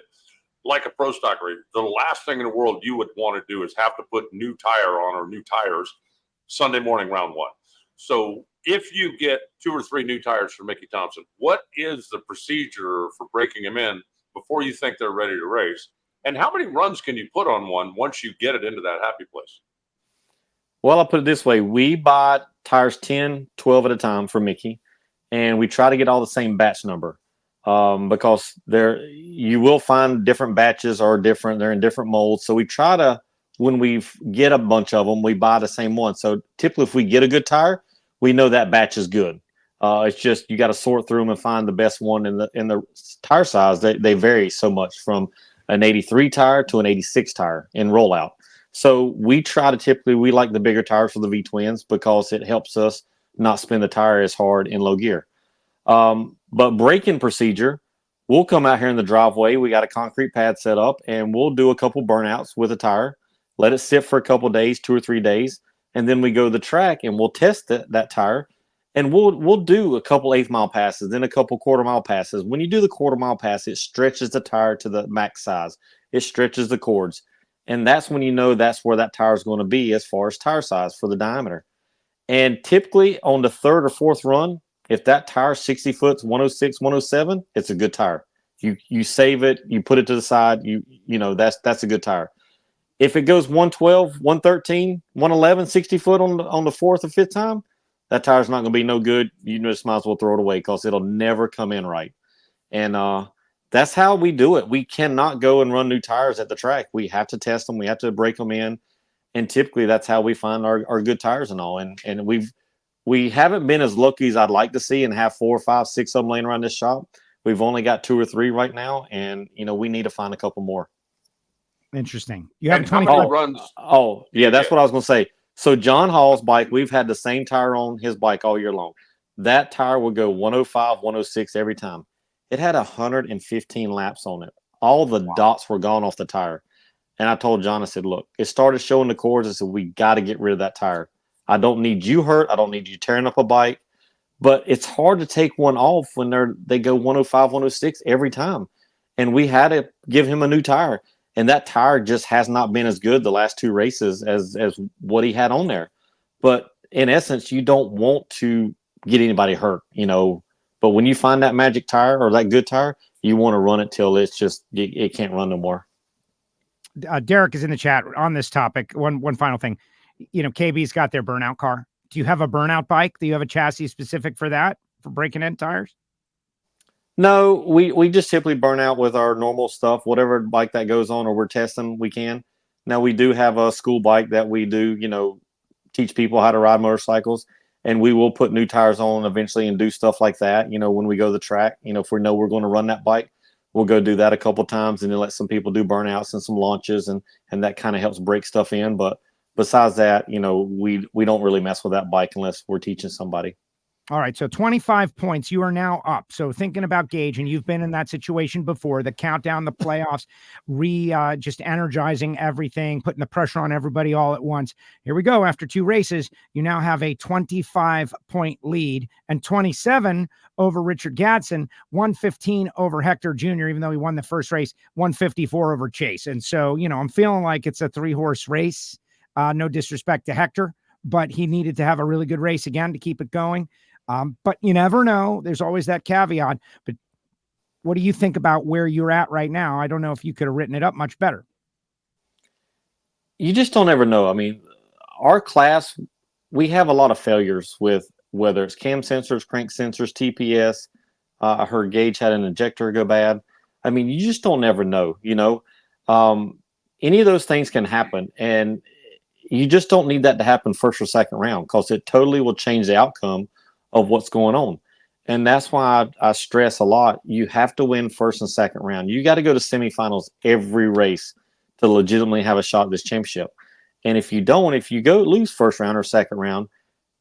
like a pro stock race, the last thing in the world you would want to do is have to put new tire on or new tires Sunday morning round 1. So if you get 2 or 3 new tires from Mickey Thompson, what is the procedure for breaking them in before you think they're ready to race? And how many runs can you put on one once you get it into that happy place? Well, I'll put it this way. We buy tires 10, 12 at a time for Mickey, and we try to get all the same batch number because you will find different batches are different. They're in different molds. So we try to, when we get a bunch of them, we buy the same one. So typically if we get a good tire, we know that batch is good. It's just you got to sort through them and find the best one in the tire size. They vary so much from an 83 tire to an 86 tire in rollout. So we like the bigger tires for the V-twins because it helps us not spin the tire as hard in low gear. But braking procedure, we'll come out here in the driveway. We got a concrete pad set up, and we'll do a couple burnouts with a tire, let it sit for a couple days, 2 or 3 days, and then we go to the track and we'll test that tire, and we'll do a couple 1/8 mile passes, then a couple 1/4 mile passes. When you do the 1/4 mile pass, it stretches the tire to the max size. It stretches the cords. And that's when you know that's where that tire is going to be as far as tire size for the diameter. And typically on the 3rd or 4th run, if that tire 60 foot, 106, 107, it's a good tire. You save it, you put it to the side, that's a good tire. If it goes 112, 113, 111, 60 foot on the 4th or 5th time, that tire's not going to be no good. You just might as well throw it away because it'll never come in right. And that's how we do it. We cannot go and run new tires at the track. We have to test them. We have to break them in. And typically that's how we find our good tires and all. And we haven't been as lucky as I'd like to see and have 4, 5, 6 of them laying around this shop. We've only got 2 or 3 right now, and we need to find a couple more. Interesting. You have And how 25 many runs? Oh, yeah, that's what I was going to say. So John Hall's bike, we've had the same tire on his bike all year long. That tire would go 105, 106 every time. It had 115 laps on it. All the dots were gone off the tire. And I told John, I said, look, it started showing the cords. I said, we got to get rid of that tire. I don't need you hurt. I don't need you tearing up a bike. But it's hard to take one off when they go 105, 106 every time. And we had to give him a new tire. And that tire just has not been as good the last 2 races as what he had on there. But in essence, you don't want to get anybody hurt, But when you find that magic tire or that good tire, you want to run it till it's just it can't run no more. Derek is in the chat on this topic. One final thing, KB's got their burnout car. Do you have a burnout bike? Do you have a chassis specific for that, for breaking in tires? No, we just simply burn out with our normal stuff, whatever bike that goes on or we're testing, we can. Now we do have a school bike that we do, teach people how to ride motorcycles, and we will put new tires on eventually and do stuff like that. When we go to the track, if we know we're going to run that bike, we'll go do that a couple times and then let some people do burnouts and some launches, and that kind of helps break stuff in. But besides that, we don't really mess with that bike unless we're teaching somebody. All right, so 25 points. You are now up. So thinking about Gage, and you've been in that situation before, the countdown, the playoffs, just energizing everything, putting the pressure on everybody all at once. Here we go. After 2 races, you now have a 25-point lead and 27 over Richard Gadsden, 115 over Hector Jr., even though he won the first race, 154 over Chase. And so, I'm feeling like it's a 3-horse race. No disrespect to Hector, but he needed to have a really good race again to keep it going. But you never know. There's always that caveat. But what do you think about where you're at right now? I don't know if you could have written it up much better. You just don't ever know. I mean, our class, we have a lot of failures with whether it's cam sensors, crank sensors, TPS. I heard Gage had an injector go bad. I mean, you just don't ever know, any of those things can happen. And you just don't need that to happen first or second round, because it totally will change the outcome of what's going on. And that's why I stress a lot. You have to win first and second round. You got to go to semifinals every race to legitimately have a shot at this championship. And if you don't, if you go lose first round or second round,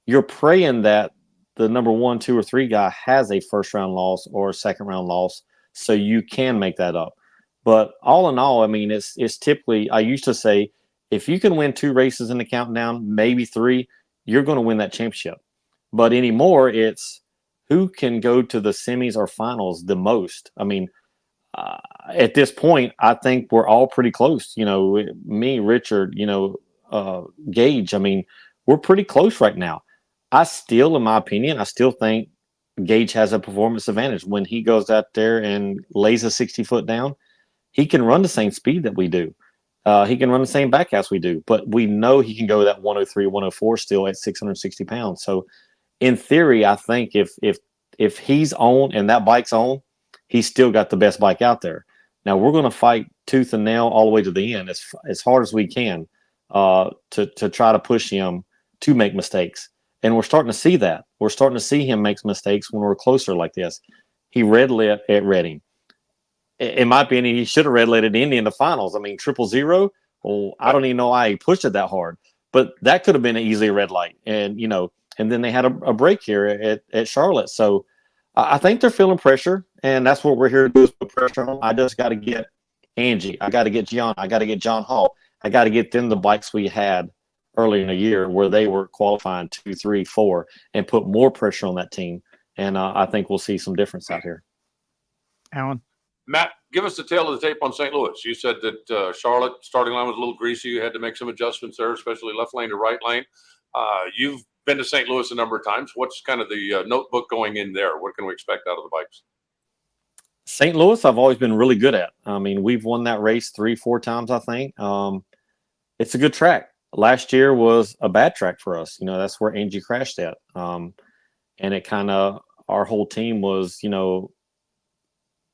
you're praying that the number 1, 2, or 3 guy has a first round loss or a second round loss, so you can make that up. But all in all, I mean, it's typically, I used to say, if you can win 2 races in the countdown, maybe 3, you're going to win that championship. But anymore, it's who can go to the semis or finals the most. I mean, at this point, I think we're all pretty close. Me, Richard, Gage. I mean, we're pretty close right now. In my opinion, I still think Gage has a performance advantage. When he goes out there and lays a 60-foot down, he can run the same speed that we do. He can run the same back as we do, but we know he can go that 103, 104 still at 660 pounds. So in theory, I think if he's on and that bike's on, he's still got the best bike out there. Now we're going to fight tooth and nail all the way to the end as hard as we can to try to push him to make mistakes. And we're starting to see that. We're starting to see him make mistakes when we're closer like this. He red lit at Reading. In my opinion, he should have red lit at Indy in the finals. I mean, 000. Well, I don't even know why he pushed it that hard, but that could have been an easy red light. And and then they had a break here at Charlotte. So I think they're feeling pressure, and that's what we're here to do, is put pressure on them. I just got to get Angie. I got to get Gianna. I got to get John Hall. I got to get them the bikes we had earlier in the year where they were qualifying 2, 3, 4, and put more pressure on that team. And I think we'll see some difference out here. Alan? Matt, give us the tail of the tape on St. Louis. You said that Charlotte starting line was a little greasy. You had to make some adjustments there, especially left lane to right lane. You've been to St. Louis a number of times. What's kind of the notebook going in there? What can we expect out of the bikes? St. Louis, I've always been really good at. I mean, we've won that race 3, 4 times, I think. It's a good track. Last year was a bad track for us. That's where Angie crashed at. And it kind of, our whole team was,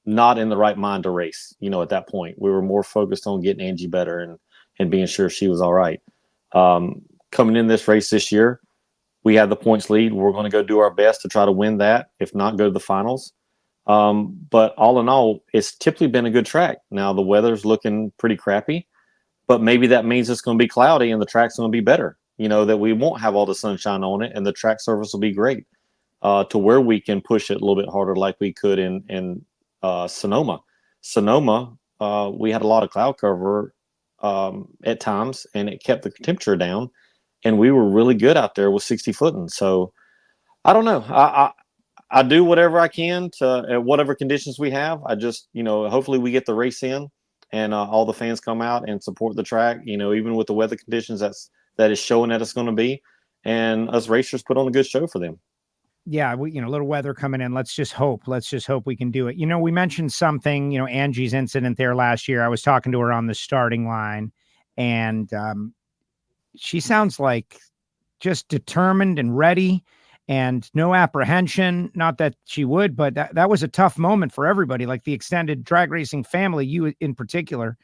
not in the right mind to race. At that point, we were more focused on getting Angie better and being sure she was all right. Coming in this race this year, we have the points lead. We're going to go do our best to try to win that, if not go to the finals. But all in all, it's typically been a good track. Now the weather's looking pretty crappy, but maybe that means it's going to be cloudy and the track's going to be better. That we won't have all the sunshine on it and the track surface will be great to where we can push it a little bit harder like we could in Sonoma. Sonoma, we had a lot of cloud cover at times, and it kept the temperature down, and we were really good out there with 60 footing. So I don't know. I do whatever I can to at whatever conditions we have. I just, hopefully we get the race in and all the fans come out and support the track, even with the weather conditions that is showing that it's going to be, and us racers put on a good show for them. Yeah, we, little weather coming in. Let's just hope we can do it. We mentioned something, Angie's incident there last year. I was talking to her on the starting line, and she sounds like just determined and ready and no apprehension. Not that she would, but that was a tough moment for everybody, like the extended drag racing family, you in particular.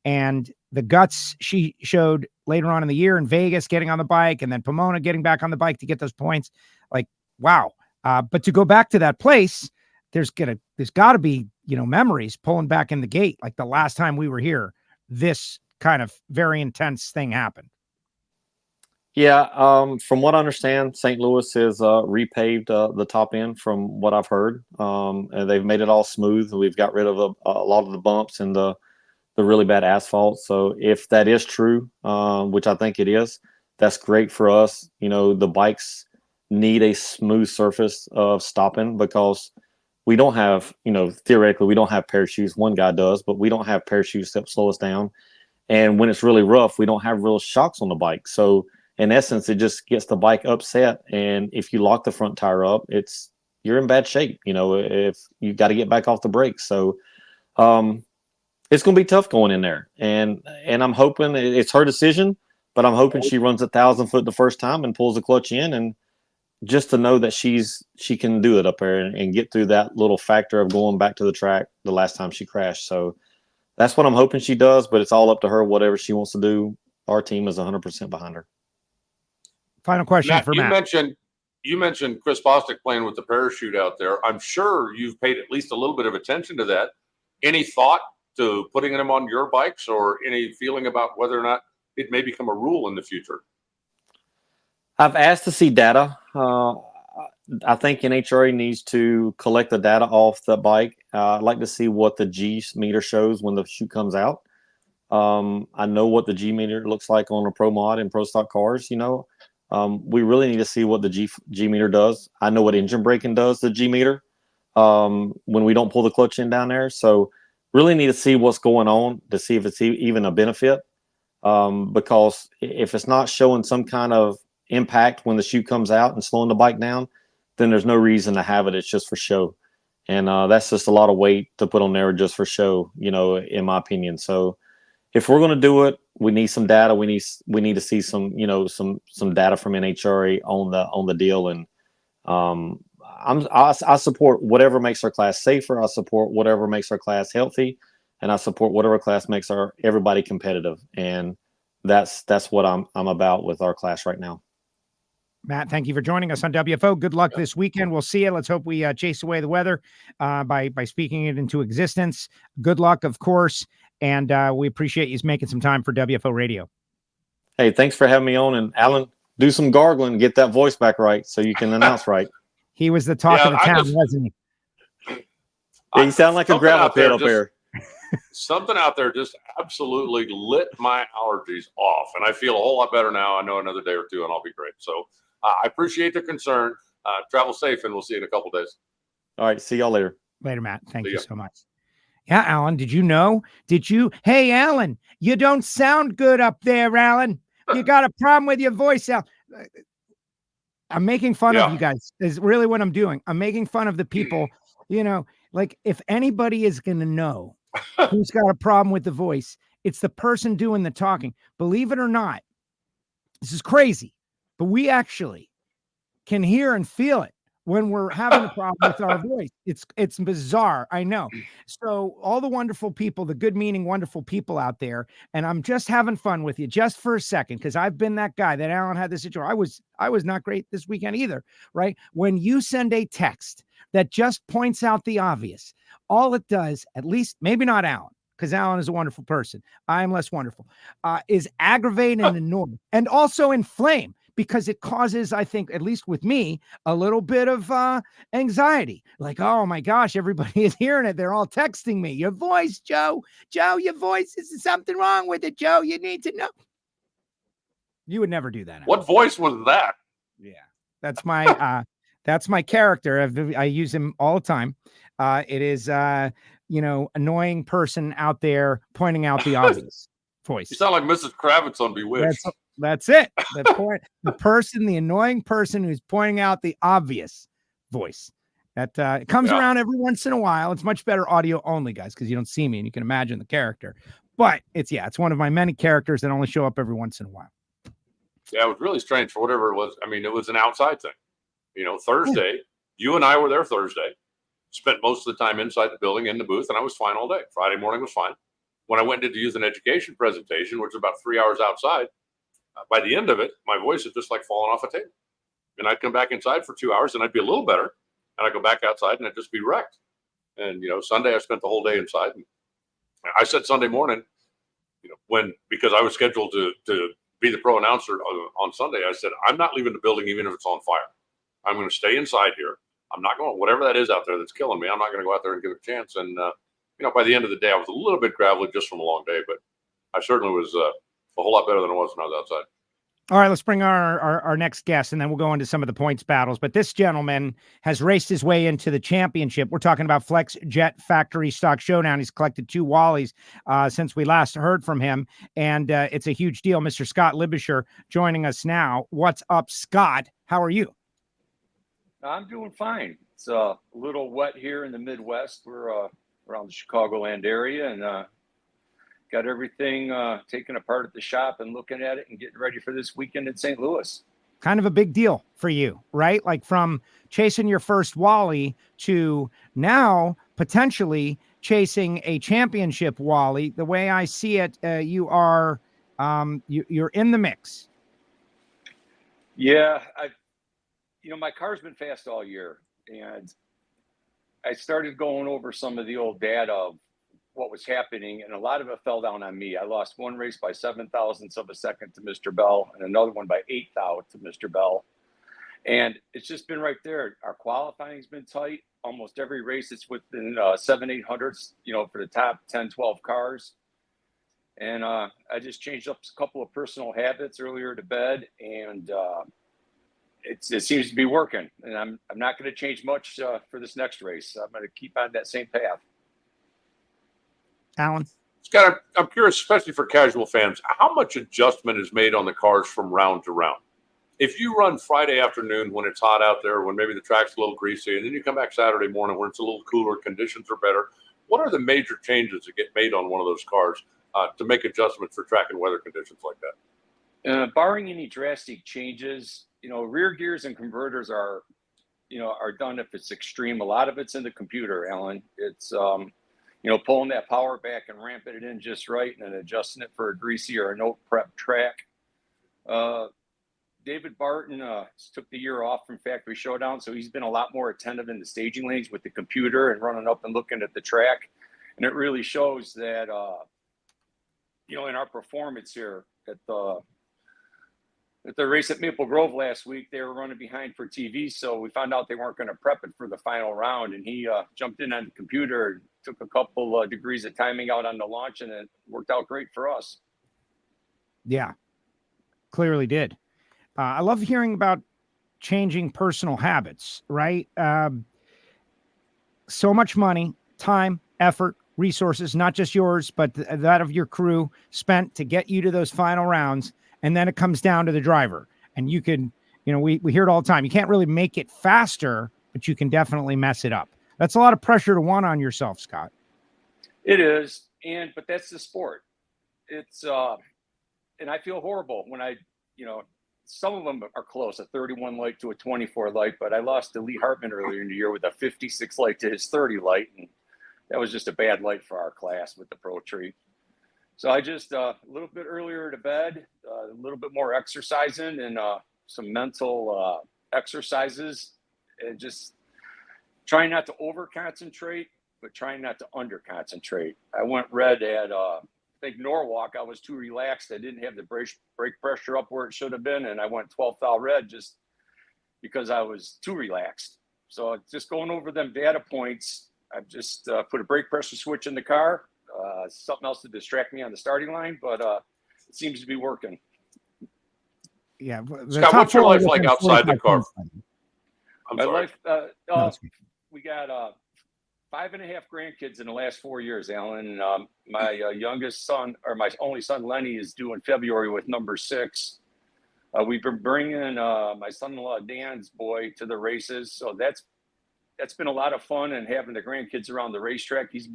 And the guts she showed later on in the year in Vegas, getting on the bike, and then Pomona getting back on the bike to get those points. Like, wow. But to go back to that place, there's got to be, memories pulling back in the gate. Like the last time we were here, this kind of very intense thing happened. Yeah. From what I understand, St. Louis has repaved the top end from what I've heard. And they've made it all smooth. We've got rid of a lot of the bumps and the really bad asphalt. So if that is true, which I think it is, that's great for us. The bikes need a smooth surface of stopping because we don't have, theoretically, we don't have parachutes. One guy does, but we don't have parachutes that slow us down. And when it's really rough, we don't have real shocks on the bike. So in essence, it just gets the bike upset. And if you lock the front tire up, you're in bad shape. If you got to get back off the brakes. So it's going to be tough going in there. And I'm hoping it's her decision, but I'm hoping she runs 1,000 foot the first time and pulls the clutch in, and just to know that she can do it up there and get through that little factor of going back to the track the last time she crashed. So that's what I'm hoping she does, but it's all up to her, whatever she wants to do. Our team is 100% behind her. Final question for Matt. You mentioned Chris Bostic playing with the parachute out there. I'm sure you've paid at least a little bit of attention to that. Any thought to putting them on your bikes, or any feeling about whether or not it may become a rule in the future? I've asked to see data. I think NHRA needs to collect the data off the bike. I'd like to see what the G meter shows when the chute comes out. I know what the G meter looks like on a Pro Mod and Pro Stock cars. We really need to see what the G meter does. I know what engine braking does, the G meter, when we don't pull the clutch in down there. So really need to see what's going on to see if it's even a benefit. Because if it's not showing some kind of impact when the chute comes out and slowing the bike down, then there's no reason to have it. It's just for show. And that's just a lot of weight to put on there just for show, in my opinion. So if we're going to do it, we need some data. We need to see some data from NHRA on the deal. And I support whatever makes our class safer. I support whatever makes our class healthy, and I support whatever class makes everybody competitive. And that's what I'm about with our class right now. Matt, thank you for joining us on WFO. Good luck this weekend. We'll see you. Let's hope we chase away the weather by speaking it into existence. Good luck, of course. And we appreciate you making some time for WFO Radio. Hey, thanks for having me on. And Alan, do some gargling, get that voice back right so you can announce right. He was the talk of the town, wasn't he? Yeah, you sound like a gravel pit up there. Something out there just absolutely lit my allergies off. And I feel a whole lot better now. I know another day or two and I'll be great. So I appreciate the concern. Travel safe, and we'll see you in a couple days. All right. See y'all later. Later, Matt. Thank you so much. Yeah, Alan, did you know? Hey, Alan, you don't sound good up there, Alan. You got a problem with your voice, Al. I'm making fun of you guys is really what I'm doing. I'm making fun of the people, like if anybody is going to know who's got a problem with the voice, it's the person doing the talking. Believe it or not, this is crazy, but we actually can hear and feel it when we're having a problem with our voice. It's bizarre. I know. So all the wonderful people, the good meaning, wonderful people out there, and I'm just having fun with you just for a second, because I've been that guy that Alan had this situation. I was not great this weekend either, right? When you send a text that just points out the obvious, all it does, at least maybe not Alan, because Alan is a wonderful person, I am less wonderful, is aggravate and annoy, and also inflame, because it causes, I think, at least with me, a little bit of anxiety. Like, oh my gosh, everybody is hearing it. They're all texting me. Your voice, Joe. Joe, your voice, is something wrong with it, Joe. You need to know. You would never do that. What voice was that? Yeah, that's my character. I use him all the time. It is, annoying person out there pointing out the obvious voice. You sound like Mrs. Kravitz on Bewitched. That's it. The annoying person who's pointing out the obvious voice. That it comes around every once in a while. It's much better audio only, guys, because you don't see me and you can imagine the character. But it's one of my many characters that only show up every once in a while. Yeah, it was really strange for whatever it was. I mean, it was an outside thing. Thursday, you and I were there Thursday, spent most of the time inside the building in the booth, and I was fine all day. Friday morning was fine. When I went to use an education presentation, which was about 3 hours outside, by the end of it, my voice is just like falling off a table. And I'd come back inside for 2 hours and I'd be a little better. And I'd go back outside and I'd just be wrecked. And, Sunday I spent the whole day inside. And I said Sunday morning, because I was scheduled to be the pro announcer on Sunday, I said, I'm not leaving the building even if it's on fire. I'm going to stay inside here. I'm not going, whatever that is out there that's killing me, I'm not going to go out there and give it a chance. And, by the end of the day, I was a little bit gravelly just from a long day, but I certainly was a whole lot better than I was when I was outside. All right, let's bring our next guest, and then we'll go into some of the points battles. But this gentleman has raced his way into the championship. We're talking about Flex Jet Factory Stock Showdown. He's collected 2 Wallies since we last heard from him, and it's a huge deal. Mr. Scott Libersher joining us now. What's up, Scott? How are you? I'm doing fine. It's a little wet here in the Midwest. We're around the Chicagoland area, and got everything taken apart at the shop and looking at it and getting ready for this weekend in St. Louis. Kind of a big deal for you, right? Like from chasing your first Wally to now potentially chasing a championship Wally. The way I see it, you are you're in the mix. Yeah, my car's been fast all year, and I started going over some of the old data of what was happening, and a lot of it fell down on me. I lost one race by 7 thousandths of a second to Mr. Bell, and another one by 8 thou to Mr. Bell. And it's just been right there. Our qualifying's been tight. Almost every race, it's within 7/800ths, for the top 10, 12 cars. And I just changed up a couple of personal habits earlier to bed, and it seems to be working. And I'm not going to change much for this next race. I'm going to keep on that same path. Alan? Scott, I'm curious, especially for casual fans, how much adjustment is made on the cars from round to round? If you run Friday afternoon when it's hot out there, when maybe the track's a little greasy, and then you come back Saturday morning when it's a little cooler, conditions are better, what are the major changes that get made on one of those cars to make adjustments for track and weather conditions like that? Barring any drastic changes, rear gears and converters are done if it's extreme. A lot of it's in the computer, Alan. It's pulling that power back and ramping it in just right and then adjusting it for a greasy or a no prep track. David Barton took the year off from Factory Showdown, so he's been a lot more attentive in the staging lanes with the computer and running up and looking at the track. And it really shows that, in our performance here at the race at Maple Grove last week, they were running behind for TV, so we found out they weren't going to prep it for the final round, and he jumped in on the computer and took a couple degrees of timing out on the launch, and it worked out great for us. Yeah, clearly did. I love hearing about changing personal habits, right? So much money, time, effort, resources, not just yours, but that of your crew spent to get you to those final rounds. And then it comes down to the driver, and you can, we hear it all the time. You can't really make it faster, but you can definitely mess it up. That's a lot of pressure to want on yourself, Scott. It is. But that's the sport. It's, and I feel horrible when I, some of them are close, a 31 light to a 24 light, but I lost to Lee Hartman earlier in the year with a 56 light to his 30 light. And that was just a bad light for our class with the pro tree. So I just a little bit earlier to bed, a little bit more exercising and some mental exercises, and just trying not to over concentrate, but trying not to under concentrate. I went red at I think Norwalk. I was too relaxed. I didn't have the brake pressure up where it should have been, and I went 12 thou red just because I was too relaxed. So just going over them data points, I've just put a brake pressure switch in the car, something else to distract me on the starting line, but it seems to be working. Yeah. Scott, what's your life like outside the car? My life, we got 5.5 grandkids in the last 4 years, Alan. My youngest son, or my only son, Lenny, is due in February with number 6. We've been bringing my son-in-law Dan's boy to the races, so that's been a lot of fun, and having the grandkids around the racetrack. He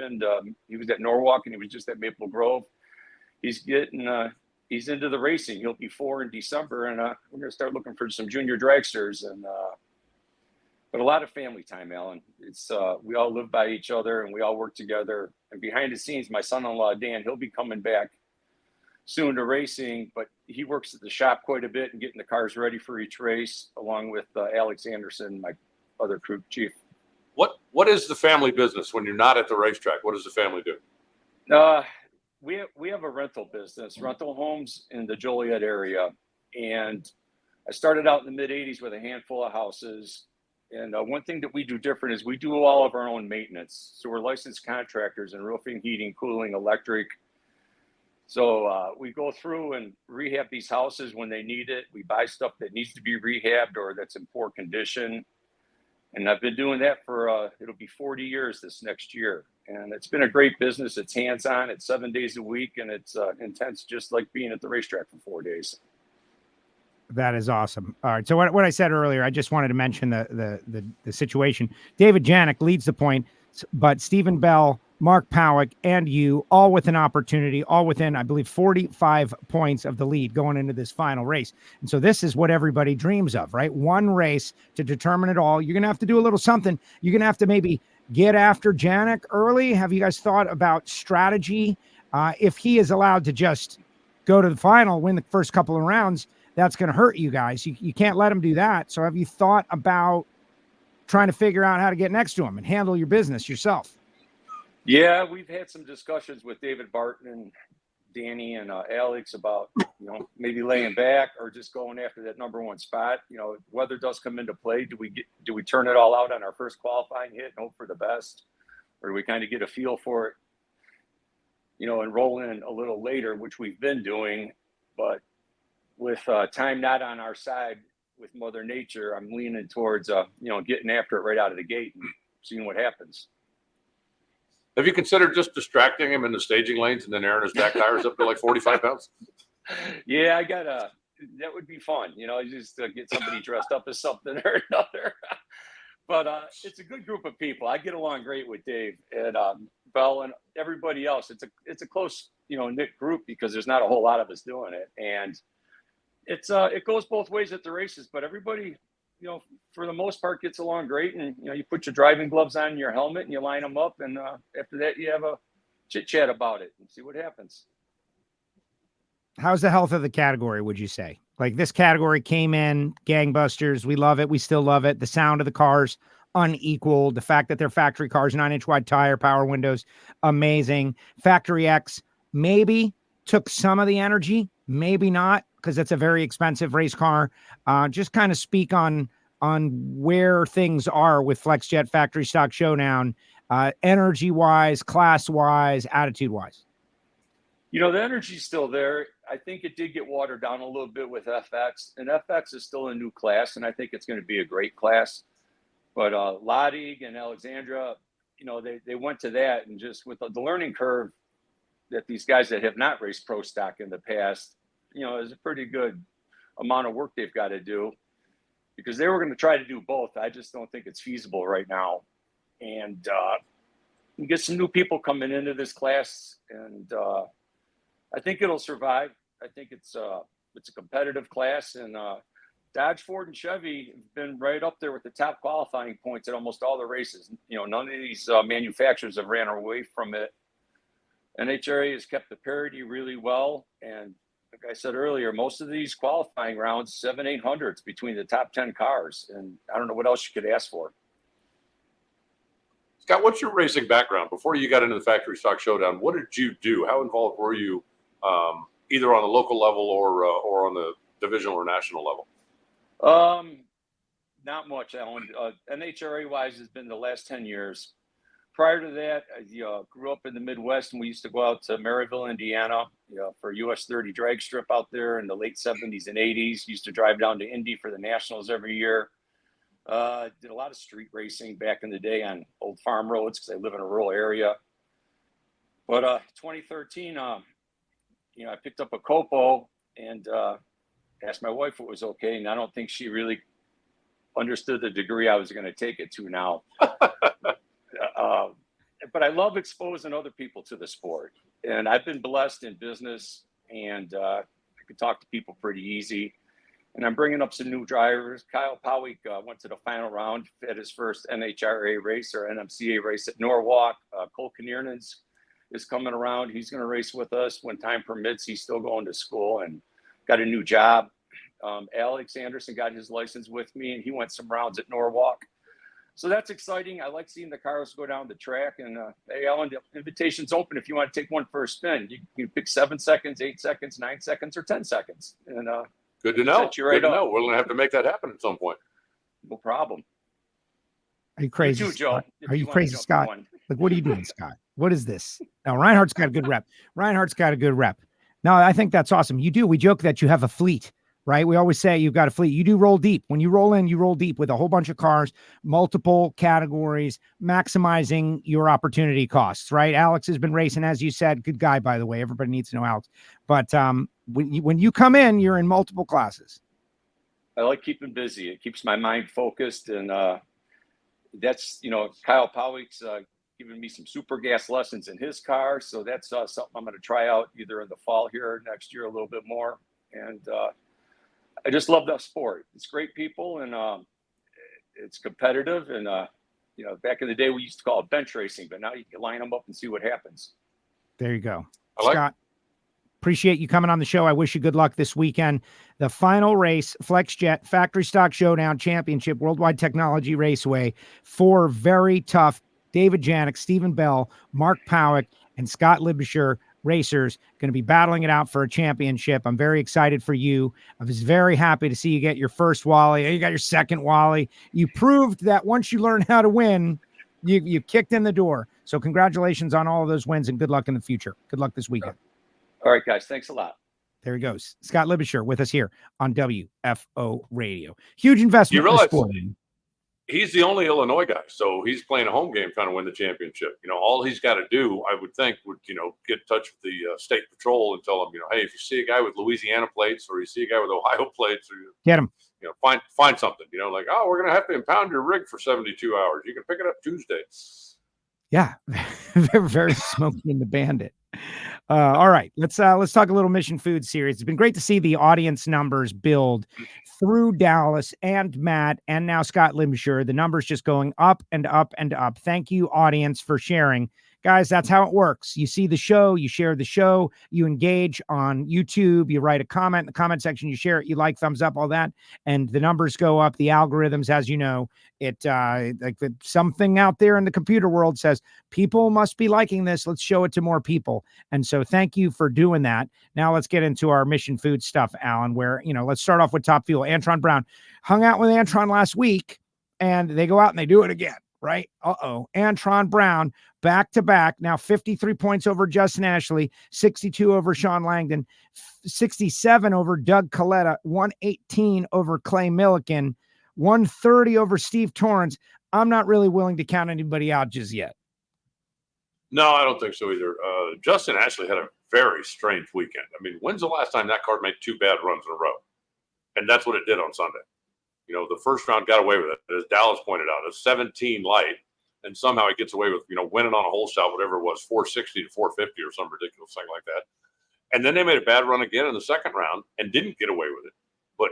was at Norwalk and he was just at Maple Grove. He's into the racing. He'll be 4 in December, and we're going to start looking for some junior dragsters, and but a lot of family time, Alan. It's we all live by each other and we all work together. And behind the scenes, my son-in-law Dan, he'll be coming back soon to racing, but he works at the shop quite a bit and getting the cars ready for each race, along with Alex Anderson, my other crew chief. What is the family business when you're not at the racetrack? What does the family do? We have a rental business, rental homes in the Joliet area. And I started out in the mid 80s with a handful of houses. And one thing that we do different is we do all of our own maintenance. So we're licensed contractors in roofing, heating, cooling, electric. So we go through and rehab these houses when they need it. We buy stuff that needs to be rehabbed or that's in poor condition. And I've been doing that for, it'll be 40 years this next year. And it's been a great business. It's hands-on, it's 7 days a week, and it's intense, just like being at the racetrack for 4 days. That is awesome. All right. So what I said earlier, I just wanted to mention the situation. David Janik leads the point, but Stephen Bell, Mark Powick, and you all with an opportunity, all within, I believe, 45 points of the lead going into this final race. And so this is what everybody dreams of, right? One race to determine it all. You're going to have to do a little something. You're going to have to maybe get after Janik early. Have you guys thought about strategy? If he is allowed to just go to the final, win the first couple of rounds, that's going to hurt you guys. You can't let him do that. So have you thought about trying to figure out how to get next to him and handle your business yourself? Yeah, we've had some discussions with David Barton and Danny and Alex about, maybe laying back or just going after that number one spot. Weather does come into play. Do we turn it all out on our first qualifying hit and hope for the best? Or do we kind of get a feel for it, and roll in a little later, which we've been doing, but with time not on our side with Mother Nature, I'm leaning towards, getting after it right out of the gate and seeing what happens. Have you considered just distracting him in the staging lanes and then airing his back tires up to like 45 pounds? Yeah, that would be fun. Just get somebody dressed up as something or another. But it's a good group of people. I get along great with Dave and Bell and everybody else. It's a close, knit group because there's not a whole lot of us doing it. And it goes both ways at the races, but everybody, for the most part gets along great. And, you put your driving gloves on, your helmet, and you line them up. And after that, you have a chit chat about it and see what happens. How's the health of the category, would you say? Like, this category came in gangbusters. We love it. We still love it. The sound of the cars, unequaled. The fact that they're factory cars, 9-inch wide tire, power windows, amazing. Factory X maybe took some of the energy, maybe not, because it's a very expensive race car. Just kind of speak on where things are with FlexJet Factory Stock Showdown, energy-wise, class-wise, attitude-wise. The energy's still there. I think it did get watered down a little bit with FX, and FX is still a new class, and I think it's going to be a great class. But Lottie and Alexandra, they went to that, and just with the learning curve that these guys that have not raced pro stock in the past, is a pretty good amount of work they've got to do, because they were going to try to do both. I just don't think it's feasible right now. And you get some new people coming into this class, and I think it'll survive. I think it's it's a competitive class, and Dodge, Ford, and Chevy have been right up there with the top qualifying points at almost all the races. You know, none of these manufacturers have ran away from it. NHRA has kept the parity really well, and like I said earlier, most of these qualifying rounds, 700-800s between the top 10 cars, and I don't know what else you could ask for. Scott, what's your racing background? Before you got into the factory stock showdown, what did you do? How involved were you, either on the local level or on the divisional or national level? Not much, Alan. NHRA wise has been the last 10 years. Prior to that, I grew up in the Midwest, and we used to go out to Maryville, Indiana, for US 30 drag strip out there in the late 70s and 80s. Used to drive down to Indy for the Nationals every year. Did a lot of street racing back in the day on old farm roads because I live in a rural area. But 2013, I picked up a Copo and asked my wife if it was okay, and I don't think she really understood the degree I was going to take it to now. But I love exposing other people to the sport, and I've been blessed in business, and I can talk to people pretty easy. And I'm bringing up some new drivers. Kyle Powick went to the final round at his first NHRA race or NMCA race at Norwalk. Cole Kiernan is coming around. He's going to race with us when time permits. He's still going to school and got a new job. Alex Anderson got his license with me, and he went some rounds at Norwalk. So that's exciting. I like seeing the cars go down the track. And hey, Alan, the invitation's open if you want to take one for a spin. You can pick 7 seconds, 8 seconds, 9 seconds, or 10 seconds. And good to know. Set you right Good to up. know. We're going to have to make that happen at some point. No problem. Are you crazy, You too, Joe. Scott? if Are you wanna crazy, jump in Scott? one. Like, what are you doing, Scott? What is this? Now, Reinhart's got a good rep. Reinhart's got a good rep. No, I think that's awesome. You do. We joke that you have a fleet, right? We always say you've got a fleet. You do roll deep. When you roll in, you roll deep with a whole bunch of cars, multiple categories, maximizing your opportunity costs, right? Alex has been racing, as you said. Good guy, by the way. Everybody needs to know Alex. But when you come in, you're in multiple classes. I like keeping busy. It keeps my mind focused. And that's, Kyle Powick's giving me some super gas lessons in his car. So that's something I'm going to try out either in the fall here or next year a little bit more. And I just love that sport. It's great people, and it's competitive. And, back in the day, we used to call it bench racing, but now you can line them up and see what happens. There you go. I like Scott, appreciate you coming on the show. I wish you good luck this weekend. The final race, FlexJet Factory Stock Showdown Championship, Worldwide Technology Raceway. 4 very tough David Janik, Stephen Bell, Mark Powick, and Scott Libersher racers going to be battling it out for a championship. I'm very excited for you. I was very happy to see you get your first Wally. You got your second Wally. You proved that once you learn how to win, you kicked in the door. So congratulations on all of those wins, and good luck in the future. Good luck this weekend. All right, guys. Thanks a lot. There he goes. Scott Libersher with us here on WFO Radio. Huge investment. You realize in the sport. he's the only Illinois guy, so he's playing a home game trying to win the championship. All he's got to do, I would think, would get in touch with the state patrol and tell them, hey, if you see a guy with Louisiana plates or you see a guy with Ohio plates, or Get him. find something. Like, oh, we're gonna have to impound your rig for 72 hours. You can pick it up Tuesday. Yeah, they're very Smokey and the Bandit. All right, let's talk a little Mission Food Series. It's been great to see the audience numbers build through Dallas and Matt and now Scott Libersher. The numbers just going up and up and up. Thank you, audience, for sharing. Guys, that's how it works. You see the show, you share the show, you engage on YouTube, you write a comment in the comment section, you share it, you like, thumbs up, all that, and the numbers go up. The algorithms, as you know, something out there in the computer world says people must be liking this. Let's show it to more people. And so thank you for doing that. Now let's get into our Mission Food stuff, Alan, where, let's start off with Top Fuel. Antron Brown hung out with Antron last week, and they go out and they do it again. Right? Antron Brown back-to-back, now 53 points over Justin Ashley, 62 over Sean Langdon, 67 over Doug Coletta, 118 over Clay Milliken, 130 over Steve Torrence. I'm not really willing to count anybody out just yet. No, I don't think so either. Justin Ashley had a very strange weekend. I mean, when's the last time that car made 2 bad runs in a row? And that's what it did on Sunday. The first round got away with it, as Dallas pointed out, a 17 light, and somehow he gets away with, winning on a hole shot, whatever it was, 460 to 450 or some ridiculous thing like that. And then they made a bad run again in the second round and didn't get away with it. But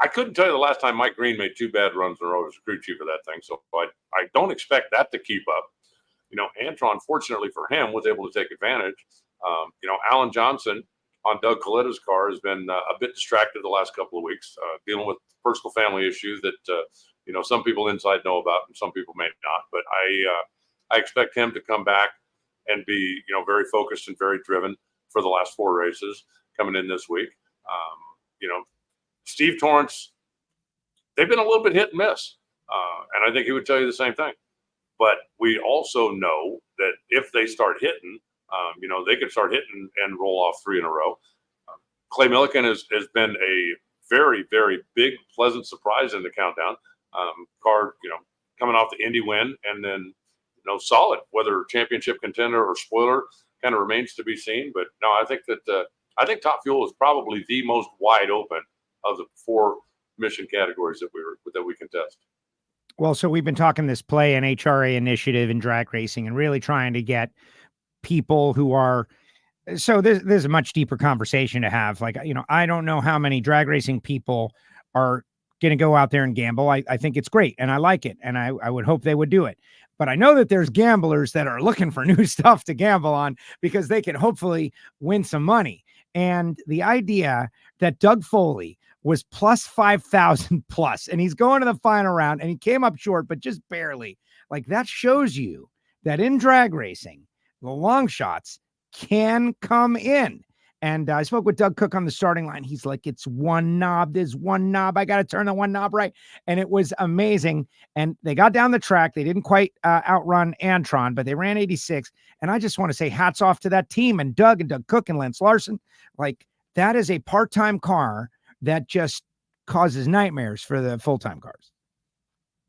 I couldn't tell you the last time Mike Green made 2 bad runs in a row as crew chief of that thing. So I don't expect that to keep up. Antron, fortunately for him, was able to take advantage. Alan Johnson on Doug Coletta's car has been a bit distracted the last couple of weeks, dealing with personal family issues that, some people inside know about and some people may not. But I expect him to come back and be, very focused and very driven for the last 4 races coming in this week. Steve Torrence, they've been a little bit hit and miss. And I think he would tell you the same thing. But we also know that if they start hitting, they could start hitting and roll off 3 in a row. Clay Milliken has been a very, very big, pleasant surprise in the countdown. Car, coming off the Indy win and then, solid, whether championship contender or spoiler kind of remains to be seen. But no, I think that Top Fuel is probably the most wide open of the 4 mission categories that we contest. Well, so we've been talking this Play NHRA initiative in drag racing and really trying to get people who are, so there's a much deeper conversation to have. Like, I don't know how many drag racing people are going to go out there and gamble. I think it's great and I like it. And I would hope they would do it. But I know that there's gamblers that are looking for new stuff to gamble on because they can hopefully win some money. And the idea that Doug Foley was plus 5,000 plus, and he's going to the final round and he came up short, but just barely. Like, that shows you that in drag racing, the long shots can come in. And I spoke with Doug Cook on the starting line. He's like, it's one knob. There's one knob. I got to turn the one knob right. And it was amazing. And they got down the track. They didn't quite outrun Antron, but they ran 86. And I just want to say hats off to that team and Doug Cook and Lance Larson. Like, that is a part-time car that just causes nightmares for the full-time cars.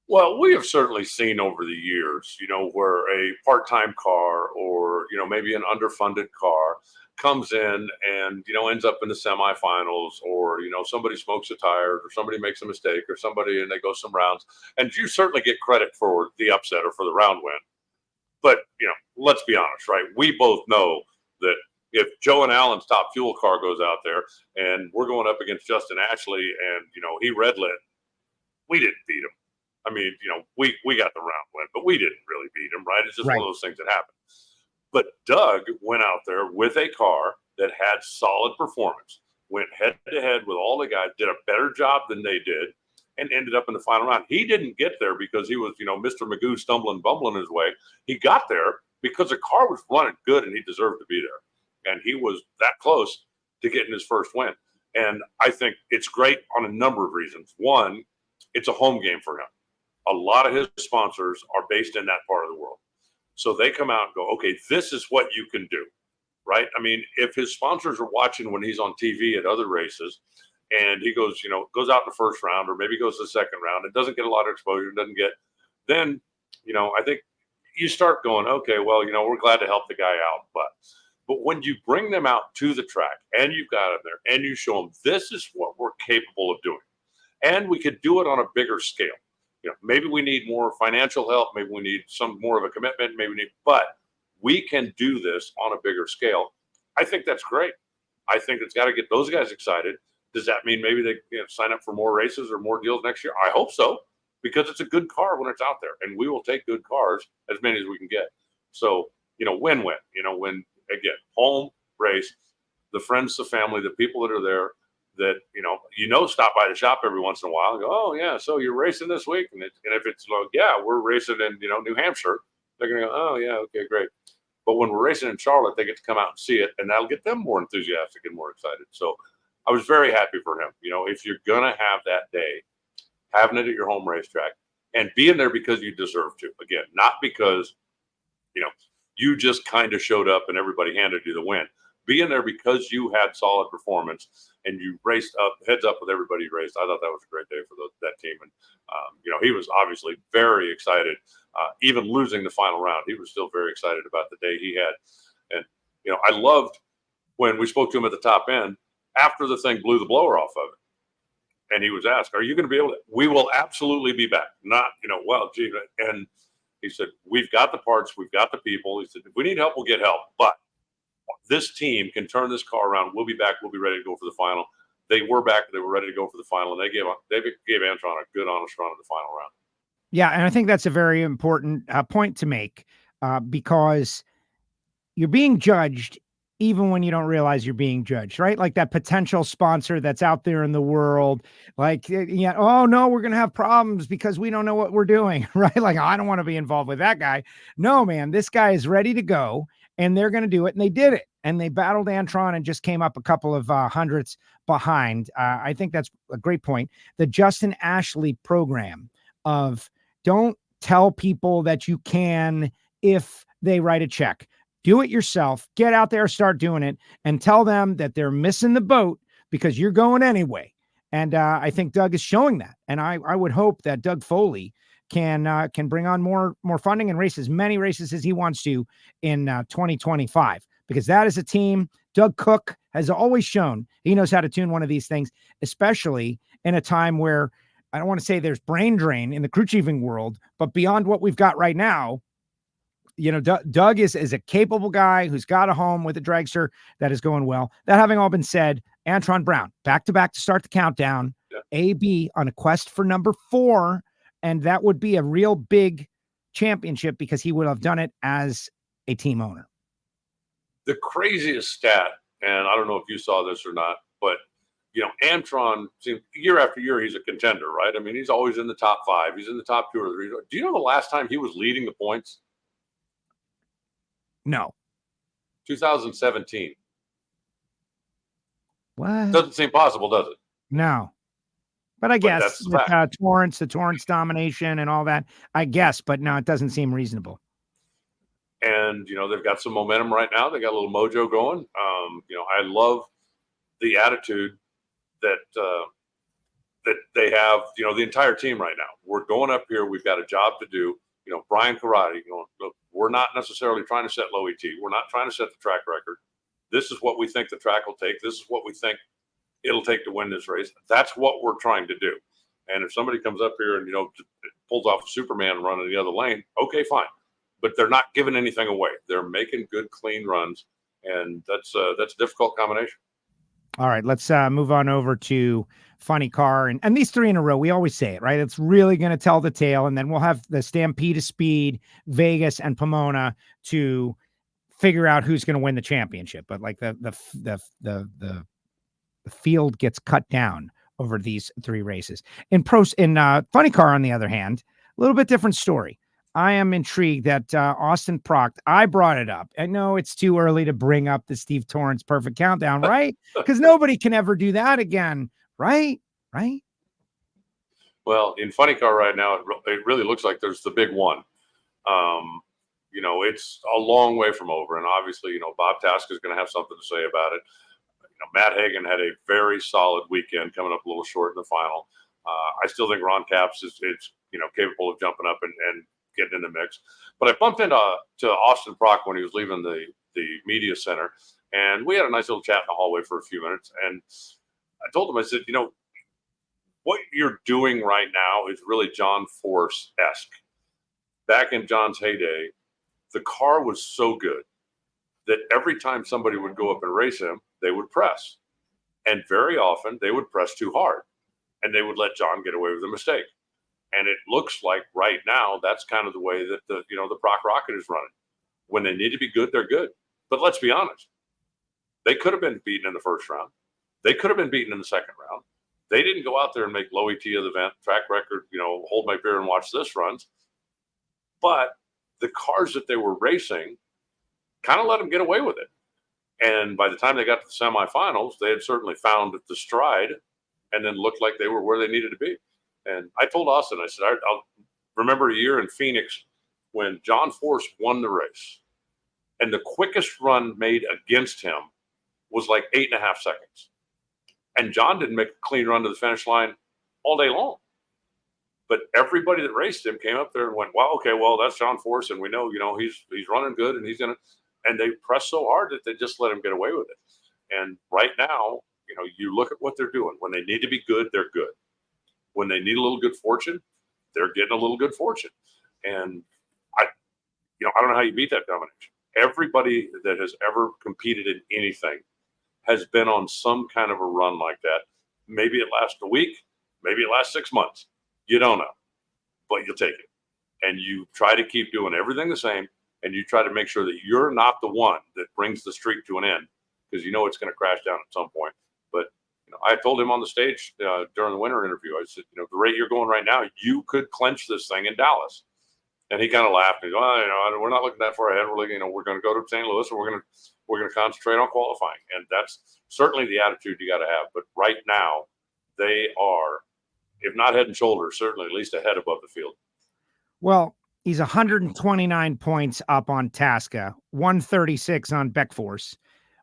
Well, we have certainly seen over the years, where a part-time car or, maybe an underfunded car comes in and, ends up in the semifinals, or, somebody smokes a tire or somebody makes a mistake or somebody and they go some rounds. And you certainly get credit for the upset or for the round win. But, let's be honest, right? We both know that if Joe and Alan's Top Fuel car goes out there and we're going up against Justin Ashley and, he red lit, we didn't beat him. I mean, we got the round win, but we didn't really beat him, right? It's just one of those things that happen. But Doug went out there with a car that had solid performance, went head to head with all the guys, did a better job than they did, and ended up in the final round. He didn't get there because he was, Mr. Magoo stumbling, bumbling his way. He got there because the car was running good and he deserved to be there. And he was that close to getting his first win. And I think it's great on a number of reasons. One, it's a home game for him. A lot of his sponsors are based in that part of the world. So they come out and go, okay, this is what you can do, right? I mean, if his sponsors are watching when he's on TV at other races and he goes, goes out in the first round or maybe goes to the second round, it doesn't get a lot of exposure, then, I think you start going, okay, well, we're glad to help the guy out. But when you bring them out to the track and you've got them there and you show them this is what we're capable of doing, and we could do it on a bigger scale. Maybe we need more financial help. Maybe we need some more of a commitment. But we can do this on a bigger scale. I think that's great. I think it's got to get those guys excited. Does that mean maybe they sign up for more races or more deals next year? I hope so, because it's a good car when it's out there, and we will take good cars, as many as we can get. So, win-win. When again, home race, the friends, the family, the people that are there, that stop by the shop every once in a while and go, oh yeah, so you're racing this week, and if it's like, yeah, we're racing in New Hampshire, they're gonna go, oh yeah, okay, great. But when we're racing in Charlotte, they get to come out and see it, and that'll get them more enthusiastic and more excited. So I was very happy for him. If you're gonna have that day, having it at your home racetrack and being there because you deserve to, again, not because you just kind of showed up and everybody handed you the win. Being there because you had solid performance and you raced up, heads up with everybody you raced. I thought that was a great day for that team. And, he was obviously very excited. Even losing the final round, he was still very excited about the day he had. And, I loved when we spoke to him at the top end after the thing blew the blower off of it. And he was asked, are you going to be able to? We will absolutely be back. Not, well, gee. And he said, we've got the parts. We've got the people. He said, if we need help, we'll get help. But this team can turn this car around. We'll be back. We'll be ready to go for the final. They were back. They were ready to go for the final, and they gave Antron a good, honest run in the final round. Yeah, and I think that's a very important point to make because you're being judged even when you don't realize you're being judged, right? Like that potential sponsor that's out there in the world, like, yeah, oh no, we're going to have problems because we don't know what we're doing, right? Like, I don't want to be involved with that guy. No, man, this guy is ready to go and they're going to do it. And they did it. And they battled Antron and just came up a couple of hundredths behind. I think that's a great point. The Justin Ashley program of don't tell people that you can if they write a check. Do it yourself. Get out there, start doing it, and tell them that they're missing the boat because you're going anyway. And I think Doug is showing that. And I would hope that Doug Foley can bring on more funding and race as many races as he wants to in 2025, because that is a team. Doug Cook has always shown he knows how to tune one of these things, especially in a time where I don't want to say there's brain drain in the crew chiefing world, but beyond what we've got right now, you know, Doug is a capable guy who's got a home with a dragster that is going well. That having all been said, Antron Brown, back-to-back to start the countdown, AB on a quest for number 4, and that would be a real big championship because he would have done it as a team owner. The craziest stat, and I don't know if you saw this or not, but, you know, Antron, year after year, he's a contender, right? I mean, he's always in the top 5. He's in the top 2 or 3. Do you know the last time he was leading the points? No. 2017. What? Doesn't seem possible, does it? No. But I guess with Torrence, the Torrence domination and all that, I guess, but no, it doesn't seem reasonable. And, you know, they've got some momentum right now. They got a little mojo going. You know, I love the attitude that they have, you know, the entire team right now. We're going up here. We've got a job to do. You know, Brian Karate, you know, look, we're not necessarily trying to set low ET. We're not trying to set the track record. This is what we think the track will take. This is what we think it'll take to win this race. That's what we're trying to do. And if somebody comes up here and, you know, pulls off a Superman run in the other lane, okay, fine. But they're not giving anything away. They're making good, clean runs. And that's a difficult combination. All right, let's move on over to Funny Car. And these 3 in a row, we always say it, right? It's really going to tell the tale. And then we'll have the Stampede of Speed, Vegas, and Pomona to figure out who's going to win the championship. But like the field gets cut down over these 3 races. In Funny Car, on the other hand, a little bit different story. I am intrigued that Austin Prock, I brought it up. I know it's too early to bring up the Steve Torrence perfect countdown, right? Because nobody can ever do that again, right? Right? Well, in Funny Car right now, it really looks like there's the big one. You know, it's a long way from over. And obviously, you know, Bob Task is going to have something to say about it. You know, Matt Hagan had a very solid weekend, coming up a little short in the final. I still think Ron Capps is you know, capable of jumping up and getting in the mix. But I bumped into Austin Prock when he was leaving the media center, and we had a nice little chat in the hallway for a few minutes. And I told him, I said, you know, what you're doing right now is really John Force-esque. Back in John's heyday, the car was so good that every time somebody would go up and race him, they would press. And very often they would press too hard, and they would let John get away with a mistake. And it looks like right now that's kind of the way that the Prock Rocket is running. When they need to be good, they're good. But let's be honest, they could have been beaten in the first round. They could have been beaten in the second round. They didn't go out there and make low ET of the event, track record, you know, hold my beer and watch this runs. But the cars that they were racing kind of let them get away with it. And by the time they got to the semifinals, they had certainly found the stride and then looked like they were where they needed to be. And I told Austin, I said, I'll remember a year in Phoenix when John Force won the race, and the quickest run made against him was like 8.5 seconds. And John didn't make a clean run to the finish line all day long. But everybody that raced him came up there and went, wow, okay, well, that's John Force, and we know, you know, he's running good, and he's going to – and they pressed so hard that they just let him get away with it. And right now, you know, you look at what they're doing. When they need to be good, they're good. When they need a little good fortune, they're getting a little good fortune. And I don't know how you beat that combination. everybody that has ever competed in anything has been on some kind of a run like that. Maybe it lasts a week, maybe it lasts 6 months. You don't know, but you'll take it. And you try to keep doing everything the same, and you try to make sure that you're not the one that brings the streak to an end, because you know it's going to crash down at some point. But I told him on the stage during the winter interview, I said, the rate you're going right now, you could clinch this thing in Dallas. And he kind of laughed. And he goes, we're not looking that far ahead. We're looking, we're going to go to St. Louis, and we're going to concentrate on qualifying. And that's certainly the attitude you got to have. But right now, they are, if not head and shoulders, certainly at least a head above the field. Well, he's 129 points up on Tasca, 136 on Beckforce,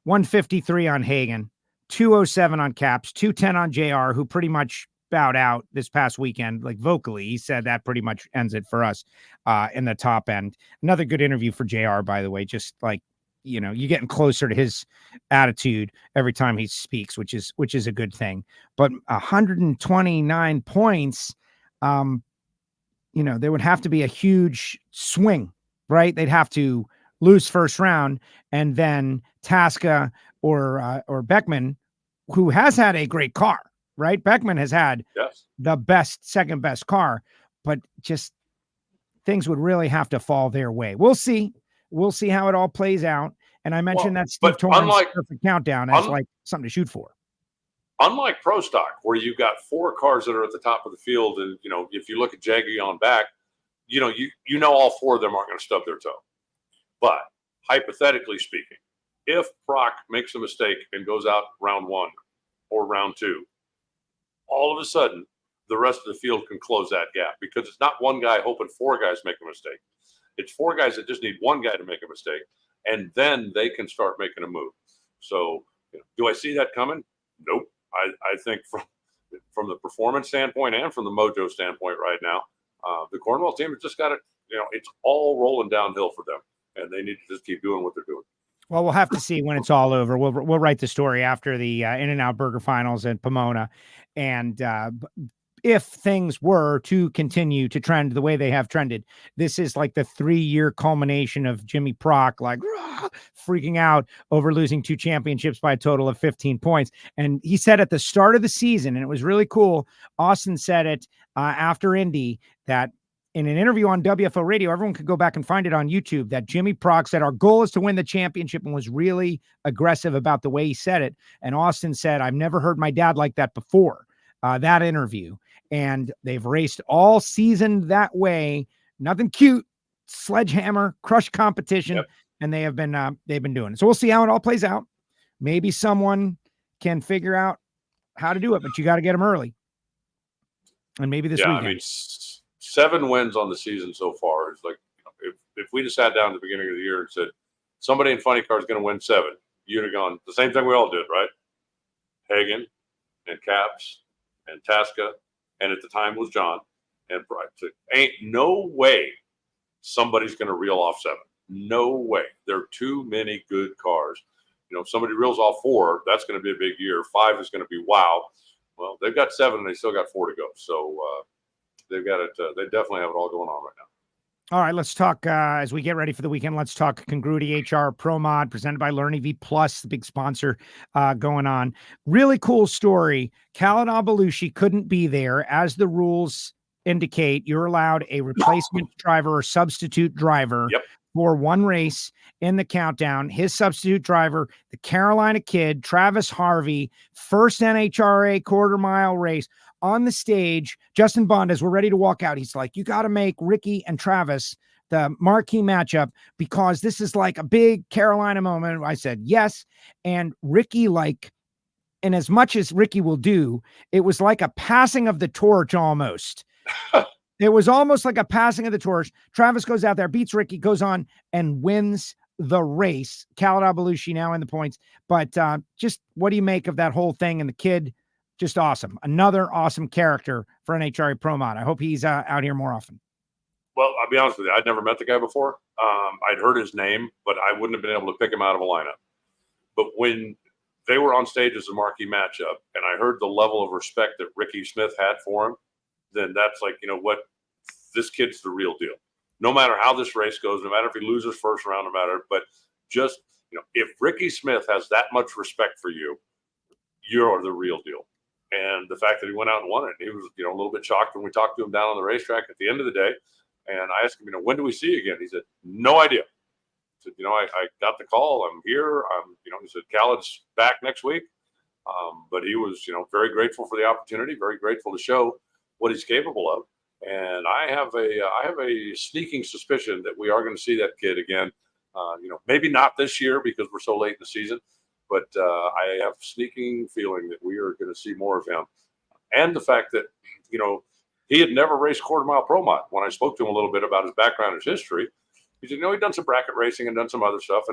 153 on Hagen, 207 on Caps, 210 on JR, who pretty much bowed out this past weekend, like vocally. He said that pretty much ends it for us in the top end. Another good interview for JR, by the way, just like, you're getting closer to his attitude every time he speaks, which is a good thing. But 129 points, there would have to be a huge swing, right? They'd have to lose first round, and then Tasca or Beckman, who has had a great car, right? Beckman has had the second best car, but just things would really have to fall their way. We'll see. We'll see how it all plays out. And I mentioned that Steve Torrence perfect countdown as like something to shoot for. Unlike Pro Stock, where you've got 4 cars that are at the top of the field, and if you look at Jaggy on back, you know all 4 of them aren't going to stub their toe. But hypothetically speaking, if Prock makes a mistake and goes out round 1 or round 2, all of a sudden the rest of the field can close that gap, because it's not one guy hoping 4 guys make a mistake. It's 4 guys that just need one guy to make a mistake, and then they can start making a move. So, do I see that coming? Nope. I think from the performance standpoint and from the mojo standpoint right now, the Cornwall team has just got it. It's all rolling downhill for them, and they need to just keep doing what they're doing. Well, we'll have to see when it's all over. We'll write the story after the In-N-Out Burger Finals in Pomona, and if things were to continue to trend the way they have trended, this is like the 3-year culmination of Jimmy Prock, like freaking out over losing 2 championships by a total of 15 points. And he said at the start of the season, and it was really cool, Austin said it after Indy, that in an interview on WFO Radio, everyone could go back and find it on YouTube, that Jimmy Prock said, our goal is to win the championship, and was really aggressive about the way he said it. And Austin said, I've never heard my dad like that before, that interview. And they've raced all season that way. Nothing cute, sledgehammer, crush competition. And they've been doing it. So we'll see how it all plays out. Maybe someone can figure out how to do it, but you got to get them early. And maybe this weekend. I mean, 7 wins on the season so far is like, if we just sat down at the beginning of the year and said somebody in funny car is going to win 7, you'd have gone the same thing we all did, right? Hagen and Caps and Tasca, and at the time was John and Bright. So ain't no way somebody's going to reel off 7. No way. There are too many good cars. If somebody reels off 4, that's going to be a big year. 5 is going to be wow. Well, they've got 7 and they still got 4 to go. So they've got it. They definitely have it all going on right now. All right, let's talk as we get ready for the weekend. Let's talk Congruity HR Pro Mod presented by Learn EV Plus, the big sponsor going on. Really cool story. Khaled Al-Belushi couldn't be there. As the rules indicate, you're allowed a replacement driver or substitute driver for 1 race in the countdown. His substitute driver, the Carolina kid, Travis Harvey, first NHRA quarter-mile race. On the stage, Justin Bond, as we're ready to walk out, he's like, you got to make Ricky and Travis the marquee matchup, because this is like a big Carolina moment. I said, yes. And Ricky, like, and as much as Ricky will do, it was like a passing of the torch almost. It was almost like a passing of the torch. Travis goes out there, beats Ricky, goes on and wins the race. Khaled Al-Belushi now in the points. But just what do you make of that whole thing? And the kid, just awesome. Another awesome character for NHRA Pro Mod. I hope he's out here more often. Well, I'll be honest with you. I'd never met the guy before. I'd heard his name, but I wouldn't have been able to pick him out of a lineup. But when they were on stage as a marquee matchup, and I heard the level of respect that Ricky Smith had for him, then that's like, what? This kid's the real deal. no matter how this race goes, no matter if he loses first round, no matter, but just, if Ricky Smith has that much respect for you, you're the real deal. And the fact that he went out and won it, he was, a little bit shocked when we talked to him down on the racetrack at the end of the day. And I asked him, when do we see you again? He said, no idea. He said, I got the call. I'm here. He said, Khaled's back next week. But he was, very grateful for the opportunity, very grateful to show what he's capable of. And I have a sneaking suspicion that we are going to see that kid again. Maybe not this year because we're so late in the season, but I have a sneaking feeling that we are going to see more of him. And the fact that, he had never raced quarter mile pro mod. When I spoke to him a little bit about his background, his history, he said, he'd done some bracket racing and done some other stuff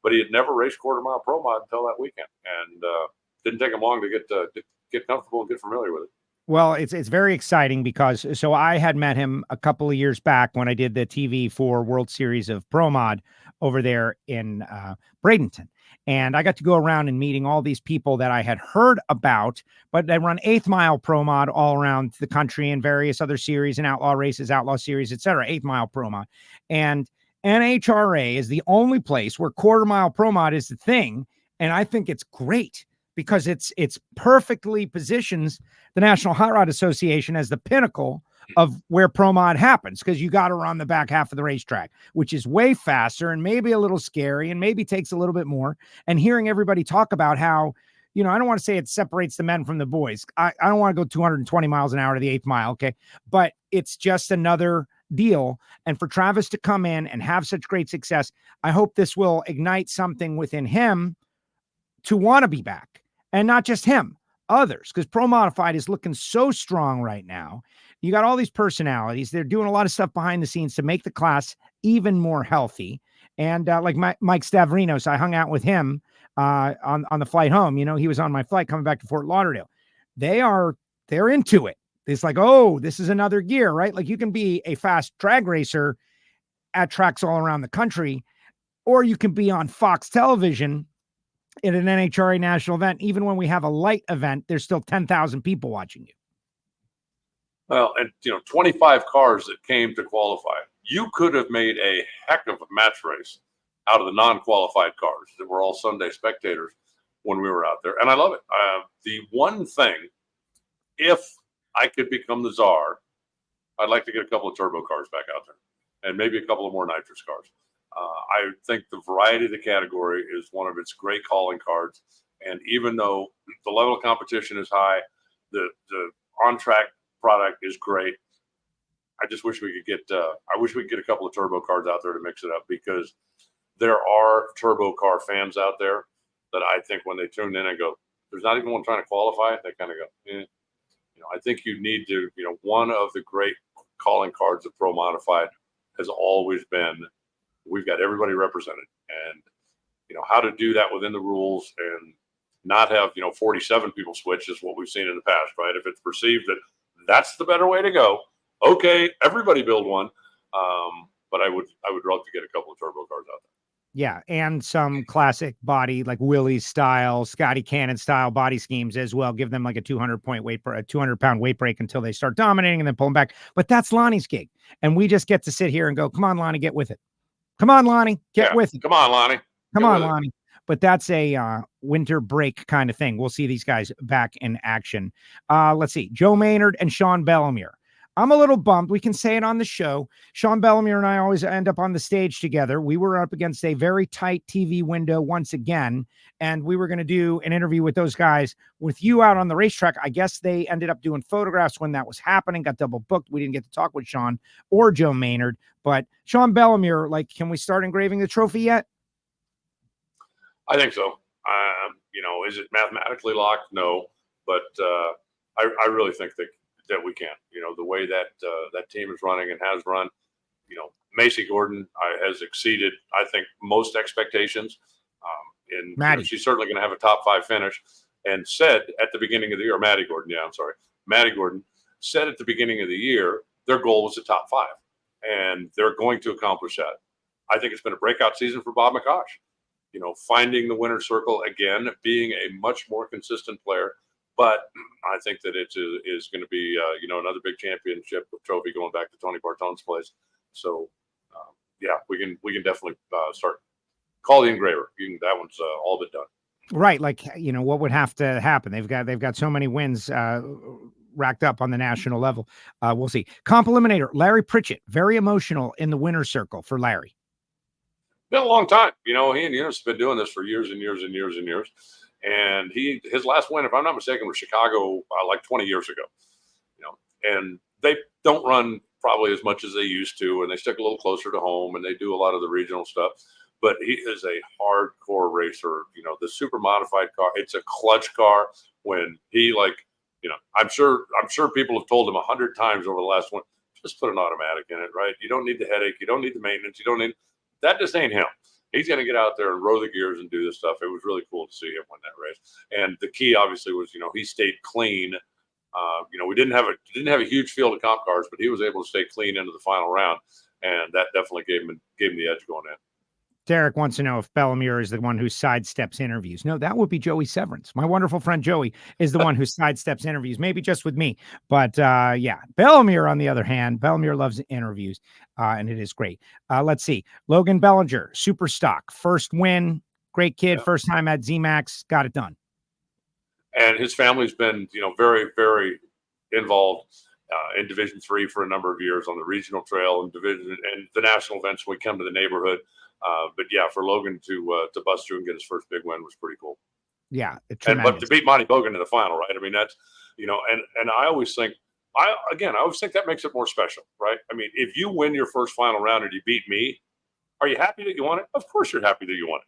but he had never raced quarter mile pro mod until that weekend. And didn't take him long to get comfortable and get familiar with it. Well, it's very exciting because so I had met him a couple of years back when I did the TV for World Series of Pro Mod over there in Bradenton. And I got to go around and meeting all these people that I had heard about, but they run 8th Mile Pro Mod all around the country and various other series and outlaw races, outlaw series, etc. 8th Mile Pro Mod. And NHRA is the only place where quarter mile pro mod is the thing. And I think it's great because it's perfectly positions the National Hot Rod Association as the pinnacle of where pro mod happens, because you got to run the back half of the racetrack, which is way faster and maybe a little scary and maybe takes a little bit more. And hearing everybody talk about how, I don't want to say it separates the men from the boys. I don't want to go 220 miles an hour to the 8th mile. Okay. But it's just another deal. And for Travis to come in and have such great success, I hope this will ignite something within him to want to be back. And not just him, others, because Pro Modified is looking so strong right now. You got all these personalities. They're doing a lot of stuff behind the scenes to make the class even more healthy. And like Mike Stavrinos, I hung out with him on the flight home. He was on my flight coming back to Fort Lauderdale. They're into it. It's like, oh, this is another gear, right? Like you can be a fast drag racer at tracks all around the country, or you can be on Fox television in an NHRA national event. Even when we have a light event, there's still 10,000 people watching you. Well, and 25 cars that came to qualify. You could have made a heck of a match race out of the non-qualified cars that were all Sunday spectators when we were out there. And I love it. The one thing, if I could become the czar, I'd like to get a couple of turbo cars back out there and maybe a couple of more nitrous cars. I think the variety of the category is one of its great calling cards. And even though the level of competition is high, the on-track product is great. I just wish we could get a couple of turbo cars out there to mix it up, because there are turbo car fans out there that I think when they tune in and go, there's not even one trying to qualify, they kind of go, I think you need to, one of the great calling cards of Pro Modified has always been, we've got everybody represented, and, how to do that within the rules and not have, 47 people switch is what we've seen in the past, right? If it's perceived that that's the better way to go, okay, everybody build one. But I would love to get a couple of turbo cars out there. Yeah, and some classic body, like Willie's style, Scotty Cannon style body schemes as well. Give them like a 200-pound weight break until they start dominating and then pull them back. But that's Lonnie's gig. And we just get to sit here and go, come on, Lonnie, get with it. Come on, Lonnie, get with it. Come on, Lonnie. Come on, Lonnie. But that's a winter break kind of thing. We'll see these guys back in action. Let's see. Joe Maynard and Sean Bellemere. I'm a little bummed. We can say it on the show. Sean Bellemere and I always end up on the stage together. We were up against a very tight TV window once again, and we were going to do an interview with those guys with you out on the racetrack. I guess they ended up doing photographs when that was happening, got double booked. We didn't get to talk with Sean or Joe Maynard, but Sean Bellemere, like, can we start engraving the trophy yet? I think so. Is it mathematically locked? No, but I really think that we can. The way that team is running and has run, Macy Gordon has exceeded, I think, most expectations. She's certainly going to have a top 5 finish, and said at the beginning of the year, Maddie Gordon said at the beginning of the year, their goal was a top 5, and they're going to accomplish that. I think it's been a breakout season for Bob McCosh. Finding the winner's circle again, being a much more consistent player. But I think that it is going to be, another big championship trophy going back to Tony Bartone's place. So yeah, we can definitely start. Call the engraver. That one's all but done. Right. Like, what would have to happen? They've got so many wins racked up on the national level. We'll see. Comp Eliminator, Larry Pritchett, very emotional in the winner's circle for Larry. Been a long time. He and Eunice have been doing this for years and years and years and years. And his last win, if I'm not mistaken, was Chicago like 20 years ago. And they don't run probably as much as they used to, and they stick a little closer to home, and they do a lot of the regional stuff. But he is a hardcore racer. The super modified car, it's a clutch car. When he I'm sure people have told him 100 times over the last one, just put an automatic in it, right? You don't need the headache. You don't need the maintenance. You don't need that. Just ain't him. He's going to get out there and row the gears and do this stuff. It was really cool to see him win that race. And the key, obviously, was he stayed clean. We didn't have a huge field of comp cars, but he was able to stay clean into the final round, and that definitely gave him the edge going in. Derek wants to know if Bellemere is the one who sidesteps interviews. No, that would be Joey Severance. My wonderful friend Joey is the one who sidesteps interviews, maybe just with me. But yeah, Bellemere, on the other hand, Bellemere loves interviews, and it is great. Let's see. Logan Bellinger, super stock, first win, great kid, first time at ZMAX, got it done. And his family's been, very, very involved in Division III for a number of years on the regional trail and division and the national events when we come to the neighborhood. But yeah, for Logan to bust through and get his first big win was pretty cool. Yeah, but to beat Monty Bogan in the final, right? I mean, that's and I always think that makes it more special, right? I mean, if you win your first final round and you beat me, are you happy that you won it? Of course, you're happy that you won it.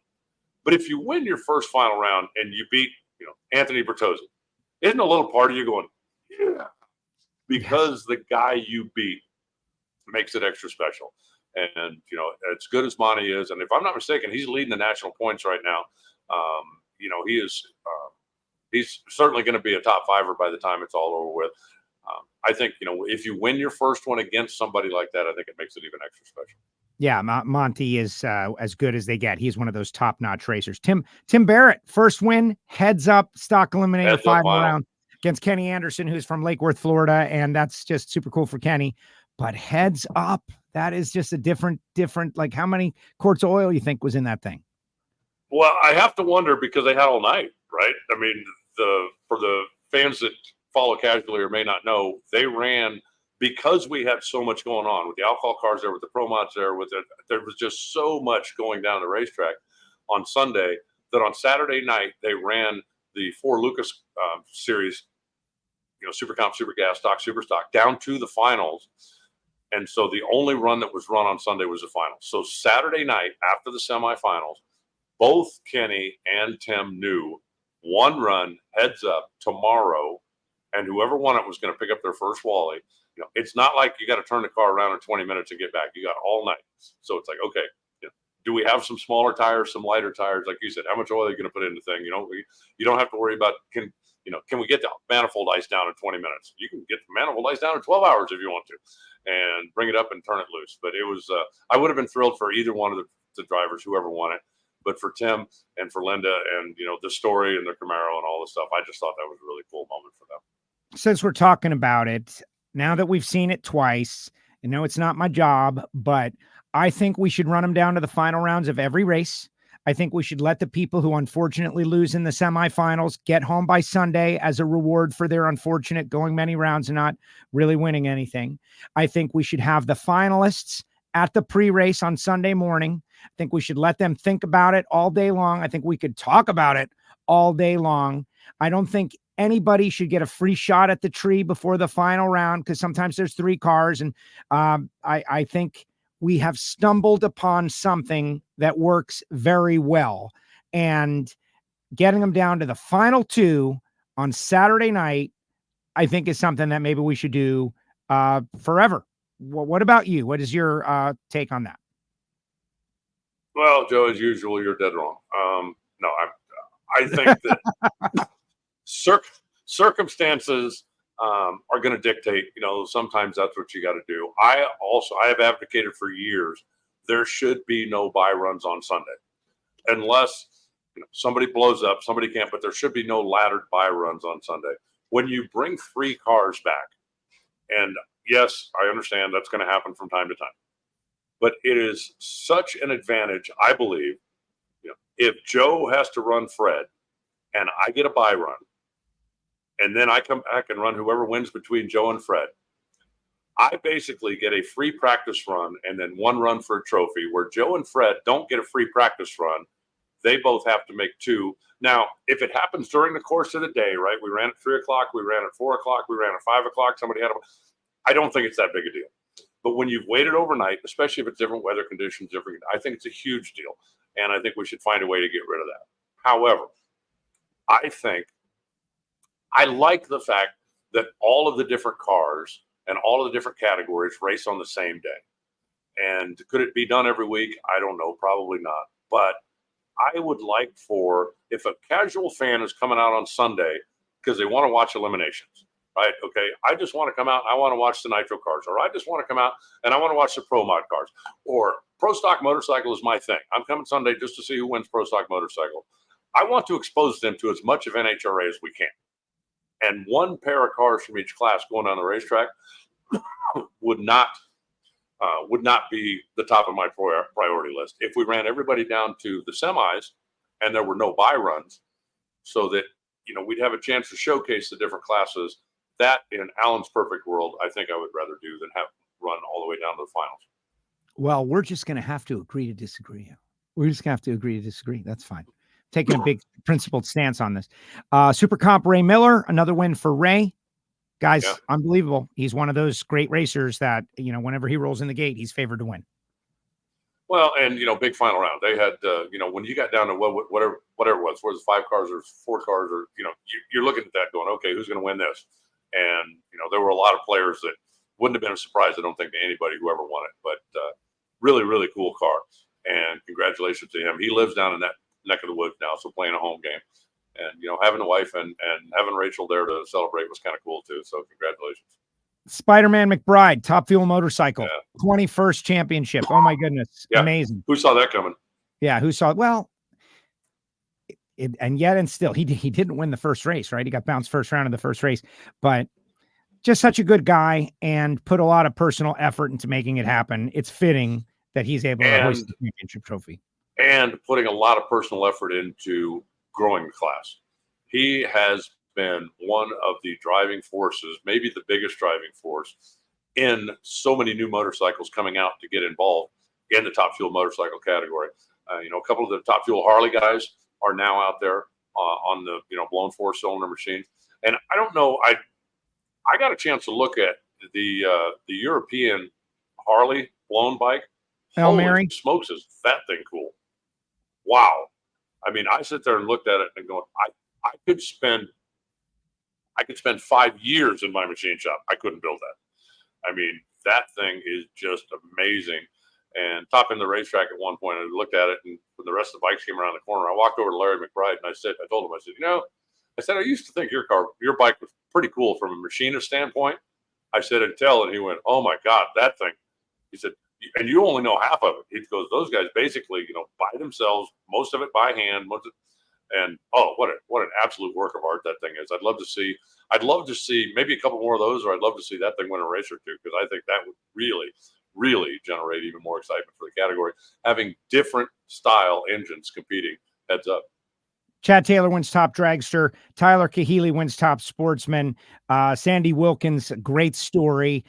But if you win your first final round and you beat Anthony Bertozzi, isn't a little part of you going, yeah, because the guy you beat makes it extra special. And, as good as Monty is, and if I'm not mistaken, he's leading the national points right now. He is, he's certainly going to be a top fiver by the time it's all over with. I think, if you win your first one against somebody like that, I think it makes it even extra special. Yeah, Monty is as good as they get. He's one of those top-notch racers. Tim Barrett, first win, heads up, stock eliminator, final round against Kenny Anderson, who's from Lake Worth, Florida, and that's just super cool for Kenny. But heads up, that is just a different. Like, how many quarts of oil you think was in that thing? Well, I have to wonder because they had all night, right? I mean, for the fans that follow casually or may not know, they ran. Because we had so much going on with the alcohol cars there, with the pro mods there, there was just so much going down the racetrack on Sunday that on Saturday night they ran the 4 Lucas series, Super Comp, Super Gas, Stock, Super Stock, down to the finals. And so the only run that was run on Sunday was the finals. So Saturday night after the semifinals, both Kenny and Tim knew one run heads up tomorrow, and whoever won it was going to pick up their first Wally. It's not like you got to turn the car around in 20 minutes and get back. You got all night. So it's like, okay, do we have some smaller tires, some lighter tires? Like you said, how much oil are you going to put in the thing? You don't have to worry about, can we get the manifold ice down in 20 minutes? You can get the manifold ice down in 12 hours if you want to and bring it up and turn it loose. But it was, I would have been thrilled for either one of the drivers, whoever won it. But for Tim and for Linda and, the story and the Camaro and all the stuff, I just thought that was a really cool moment for them. Since we're talking about it, now that we've seen it twice, I know it's not my job, but I think we should run them down to the final rounds of every race. I think we should let the people who unfortunately lose in the semifinals get home by Sunday as a reward for their unfortunate going many rounds and not really winning anything. I think we should have the finalists at the pre-race on Sunday morning. I think we should let them think about it all day long. I think we could talk about it all day long. I don't think anybody should get a free shot at the tree before the final round because sometimes there's 3 cars. And I think we have stumbled upon something that works very well. And getting them down to the final 2 on Saturday night, I think is something that maybe we should do forever. What about you? What is your take on that? Well, Joe, as usual, you're dead wrong. No, I think that circumstances are going to dictate, sometimes that's what you got to do. I have advocated for years, there should be no buy runs on Sunday unless somebody blows up, somebody can't, but there should be no laddered buy runs on Sunday. When you bring 3 cars back, and yes, I understand that's going to happen from time to time. But it is such an advantage, I believe. If Joe has to run Fred and I get a bye run, and then I come back and run whoever wins between Joe and Fred, I basically get a free practice run and then one run for a trophy, where Joe and Fred don't get a free practice run. They both have to make two. Now, if it happens during the course of the day, right? We ran at 3 o'clock, we ran at 4 o'clock, we ran at 5 o'clock, somebody had I don't think it's that big a deal. But when you've waited overnight, especially if it's different weather conditions, I think it's a huge deal. And I think we should find a way to get rid of that. However, I like the fact that all of the different cars and all of the different categories race on the same day. And could it be done every week? I don't know, probably not. But I would like if a casual fan is coming out on Sunday because they want to watch eliminations, right? Okay, I just want to come out and I want to watch the Nitro cars, or I just want to come out and I want to watch the Pro Mod cars, or Pro Stock Motorcycle is my thing. I'm coming Sunday just to see who wins Pro Stock Motorcycle. I want to expose them to as much of NHRA as we can. And one pair of cars from each class going on the racetrack would not be the top of my priority list. If we ran everybody down to the semis and there were no bye runs, so that we'd have a chance to showcase the different classes, that in Alan's perfect world, I think I would rather do than have run all the way down to the finals. Well, we're just going to have to agree to disagree. We're just going to have to agree to disagree. That's fine. Taking a big principled stance on this. Super Comp Ray Miller, another win for Ray. Guys, unbelievable. He's one of those great racers that, whenever he rolls in the gate, he's favored to win. Well, and, big final round. They had, when you got down to whatever it was, whether it's 5 cars or 4 cars, or, you're looking at that going, okay, who's going to win this? And, there were a lot of players that wouldn't have been a surprise, I don't think, to anybody who ever won it. But really, really cool car. And congratulations to him. He lives down in that neck of the woods now, so playing a home game. And, having a wife and having Rachel there to celebrate was kind of cool, too. So congratulations. Spider-Man McBride, Top Fuel Motorcycle, 21st championship. Oh, my goodness. Yeah. Amazing. Who saw that coming? Yeah, who saw it? Well, and still, he didn't win the first race, right? He got bounced first round of the first race. But just such a good guy and put a lot of personal effort into making it happen. It's fitting that he's able to hoist the championship trophy. And putting a lot of personal effort into growing the class. He has been one of the driving forces, maybe the biggest driving force, in so many new motorcycles coming out to get involved in the Top Fuel motorcycle category. A couple of the Top Fuel Harley guys are now out there on the blown 4-cylinder machines. And I don't know, I got a chance to look at the European Harley blown bike. Holy smokes, is that thing cool? Wow. I mean, I sit there and looked at it and going, I could spend 5 years in my machine shop. I couldn't build that. I mean, that thing is just amazing. And topping the racetrack at one point, I looked at it, and when the rest of the bikes came around the corner, I walked over to Larry McBride and I told him, I said, I used to think your bike was pretty cool from a machinist standpoint. I said, and he went, oh my God, that thing. He said, and you only know half of it. He goes, those guys basically, by themselves, most of it by hand, and what an absolute work of art that thing is. I'd love to see maybe a couple more of those, or I'd love to see that thing win a race or two, because I think that would really, really generate even more excitement for the category, having different style engines competing heads up. Chad Taylor wins Top Dragster. Tyler Kahele wins Top Sportsman. Sandy Wilkins, great story.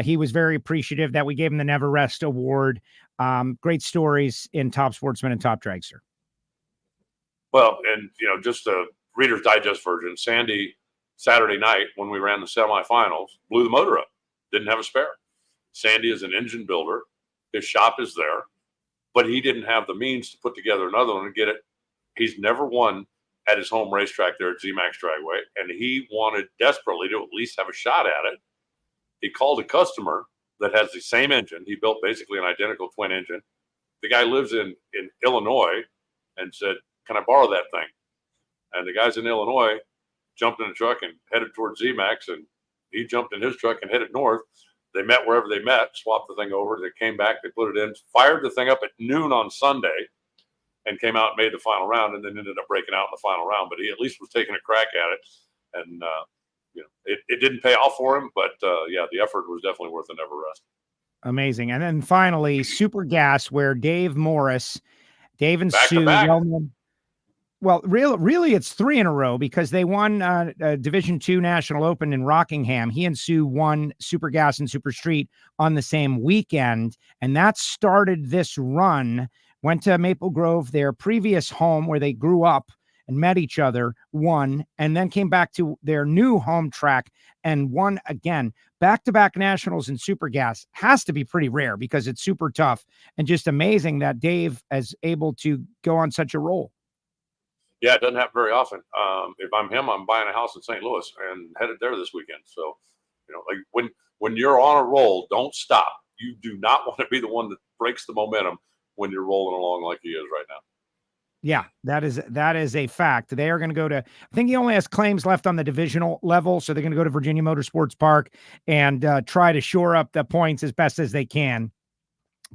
He was very appreciative that we gave him the Never Rest Award. Great stories in Top Sportsman and Top Dragster. Well, and, just a Reader's Digest version, Sandy, Saturday night when we ran the semifinals, blew the motor up. Didn't have a spare. Sandy is an engine builder. His shop is there, but he didn't have the means to put together another one and get it. He's never won at his home racetrack there at ZMAX Dragway, and he wanted desperately to at least have a shot at it. He called a customer that has the same engine. He built basically an identical twin engine. The guy lives in Illinois and said, can I borrow that thing? And the guys in Illinois jumped in a truck and headed towards ZMAX, and he jumped in his truck and headed north. They met wherever they met, swapped the thing over. They came back, they put it in, fired the thing up at noon on Sunday, and came out and made the final round, and then ended up breaking out in the final round. But he at least was taking a crack at it. And, it didn't pay off for him, but, the effort was definitely worth the Never Rest. Amazing. And then finally, Super Gas, where Dave and Back to Sue, back. well, really, it's 3 in a row because they won Division II National Open in Rockingham. He and Sue won Super Gas and Super Street on the same weekend, and that started this run. Went to Maple Grove, their previous home where they grew up and met each other, won, and then came back to their new home track and won again. Back-to-back nationals in Super Gas has to be pretty rare because it's super tough, and just amazing that Dave is able to go on such a roll. Yeah, it doesn't happen very often. If I'm him, I'm buying a house in St. Louis and headed there this weekend. So, like when you're on a roll, don't stop. You do not want to be the one that breaks the momentum when you're rolling along like he is right now. Yeah, that is a fact. They are going to go to, I think he only has claims left on the divisional level. So they're going to go to Virginia Motorsports Park and try to shore up the points as best as they can,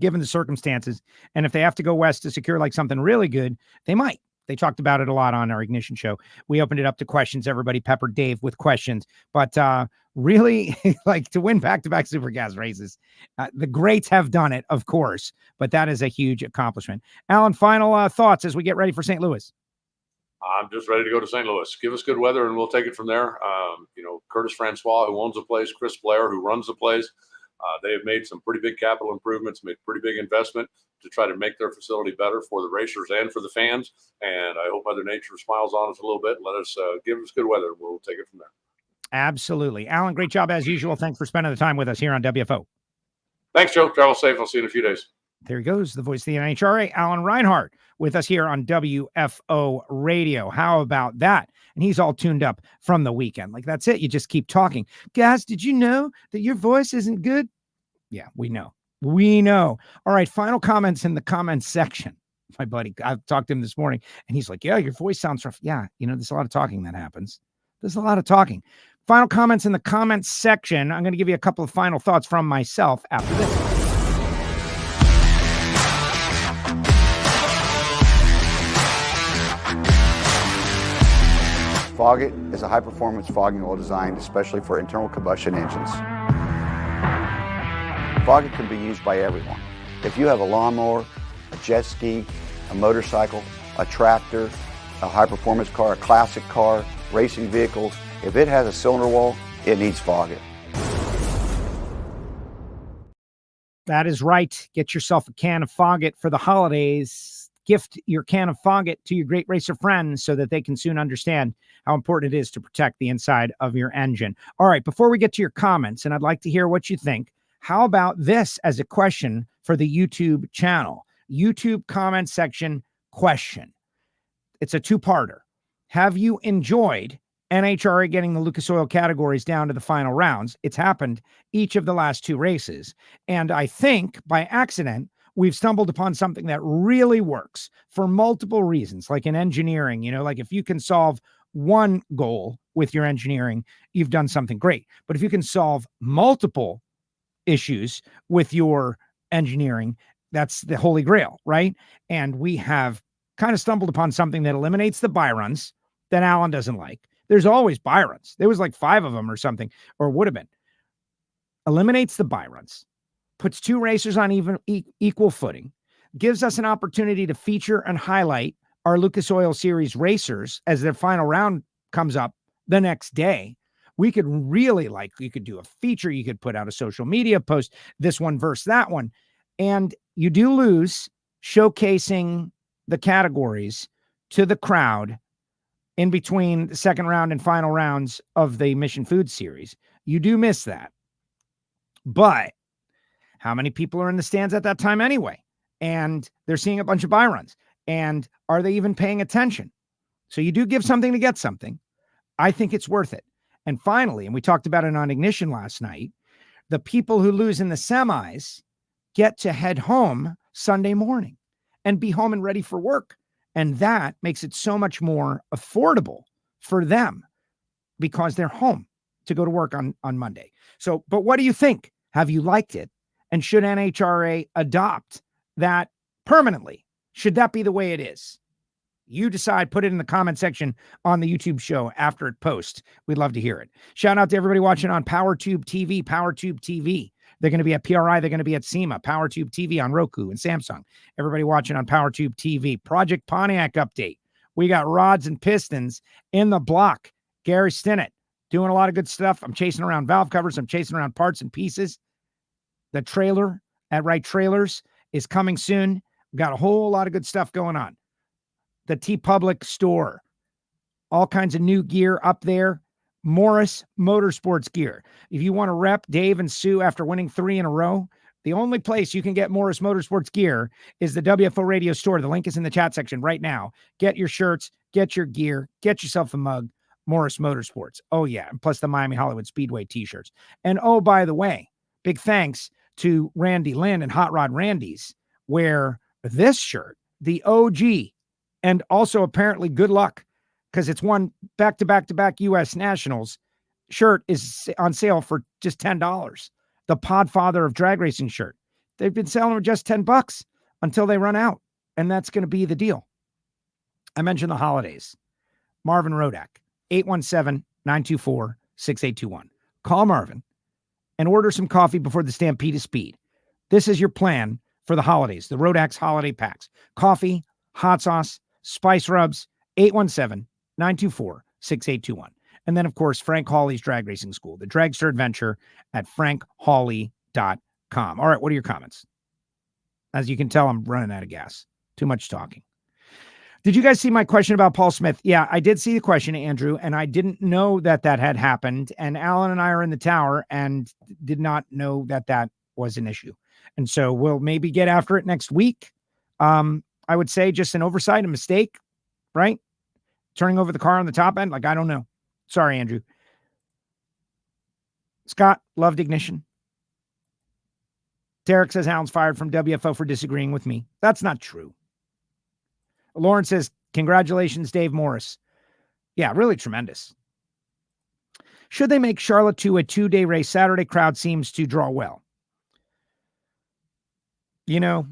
given the circumstances. And if they have to go west to secure like something really good, they might. They talked about it a lot on our Ignition show. We opened it up to questions. Everybody peppered Dave with questions, but really, like, to win back-to-back Super Gas races, the greats have done it, of course, but that is a huge accomplishment. Alan, final thoughts as we get ready for St. Louis. I'm just ready to go to St. Louis. Give us good weather and we'll take it from there. Curtis Francois, who owns the place, Chris Blair, who runs the place, they have made some pretty big capital improvements, made pretty big investment to try to make their facility better for the racers and for the fans. And I hope Mother Nature smiles on us a little bit and let us give us good weather. We'll take it from there. Absolutely. Alan, great job as usual. Thanks for spending the time with us here on WFO. Thanks, Joe. Travel safe. I'll see you in a few days. There he goes, the voice of the NHRA, Alan Reinhart, with us here on WFO Radio. How about that? And he's all tuned up from the weekend. Like, that's it. You just keep talking. Guys, did you know that your voice isn't good? Yeah, we know. We know. All right, final comments in the comments section. My buddy, I've talked to him this morning, and he's like, yeah, your voice sounds rough. Yeah, there's a lot of talking that happens. There's a lot of talking. Final comments in the comments section. I'm going to give you a couple of final thoughts from myself after this. Foggit is a high-performance fogging oil designed especially for internal combustion engines. Foggit can be used by everyone. If you have a lawnmower, a jet ski, a motorcycle, a tractor, a high-performance car, a classic car, racing vehicles, if it has a cylinder wall, it needs Foggit. That is right. Get yourself a can of Foggit for the holidays. Gift your can of Foggit to your great racer friends so that they can soon understand how important it is to protect the inside of your engine. All right, before we get to your comments, and I'd like to hear what you think, how about this as a question for the YouTube channel? YouTube comment section question. It's a two-parter. Have you enjoyed NHRA getting the Lucas Oil categories down to the final rounds? It's happened each of the last 2 races. And I think by accident, we've stumbled upon something that really works for multiple reasons, like in engineering. Like if you can solve one goal with your engineering, you've done something great. But if you can solve multiple issues with your engineering, that's the holy grail, right? And we have kind of stumbled upon something that eliminates the byruns that Alan doesn't like. There's always byruns. There was like 5 of them or something, or would have been. Eliminates the byruns, puts 2 racers on equal footing, gives us an opportunity to feature and highlight our Lucas Oil Series racers as their final round comes up the next day. We could really, you could do a feature, you could put out a social media post, this one versus that one. And you do lose showcasing the categories to the crowd in between the second round and final rounds of the Mission Food Series. You do miss that. But how many people are in the stands at that time anyway? And they're seeing a bunch of byruns. And are they even paying attention? So you do give something to get something. I think it's worth it. And finally, and we talked about it on Ignition last night, the people who lose in the semis get to head home Sunday morning and be home and ready for work. And that makes it so much more affordable for them because they're home to go to work on Monday. So, but what do you think? Have you liked it? And should NHRA adopt that permanently? Should that be the way it is? You decide, put it in the comment section on the YouTube show after it posts. We'd love to hear it. Shout out to everybody watching on PowerTube TV, They're going to be at PRI. They're going to be at SEMA, PowerTube TV on Roku and Samsung. Everybody watching on PowerTube TV. Project Pontiac update. We got rods and pistons in the block. Gary Stinnett doing a lot of good stuff. I'm chasing around valve covers. I'm chasing around parts and pieces. The trailer at Wright Trailers is coming soon. We've got a whole lot of good stuff going on. The TeePublic store. All kinds of new gear up there. Morris Motorsports gear. If you want to rep Dave and Sue after winning 3 in a row, the only place you can get Morris Motorsports gear is the WFO Radio store. The link is in the chat section right now. Get your shirts, get your gear, get yourself a mug. Morris Motorsports. Oh, yeah. And plus the Miami Hollywood Speedway t-shirts. And oh, by the way, big thanks to Randy Lynn and Hot Rod Randy's, where this shirt, the OG, and also apparently good luck, because it's won back-to-back-to-back U.S. Nationals, shirt is on sale for just $10. The Podfather of Drag Racing shirt. They've been selling for just $10 until they run out, and that's going to be the deal. I mentioned the holidays. Marvin Rodak, 817-924-6821. Call Marvin and order some coffee before the Stampede of Speed. This is your plan for the holidays, the Rodak's holiday packs. Coffee, hot sauce, spice rubs, 817-924-6821. And then, of course, Frank Hawley's Drag Racing School, the Dragster Adventure at frankhawley.com. All right, what are your comments? As you can tell, I'm running out of gas. Too much talking. Did you guys see my question about Paul Smith? Yeah, I did see the question, Andrew, and I didn't know that had happened. And Alan and I are in the tower and did not know that was an issue. And so we'll maybe get after it next week. I would say just an oversight, a mistake, right? Turning over the car on the top end. Like, I don't know. Sorry, Andrew. Scott, loved Ignition. Derek says Alan's fired from WFO for disagreeing with me. That's not true. Lauren says, congratulations, Dave Morris. Yeah, really tremendous. Should they make Charlotte 2 a 2-day race? Saturday crowd seems to draw well. You know,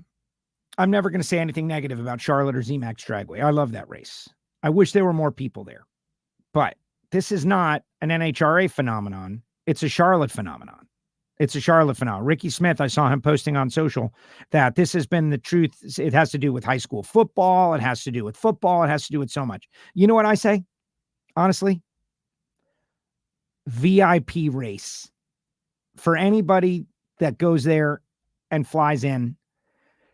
I'm never going to say anything negative about Charlotte or ZMAX Dragway. I love that race. I wish there were more people there. But this is not an NHRA phenomenon. It's a Charlotte phenomenon. It's a Charlotte phenomenon. Ricky Smith, I saw him posting on social that this has been the truth. It has to do with high school football. It has to do with football. It has to do with so much. You know what I say? Honestly, VIP race for anybody that goes there and flies in.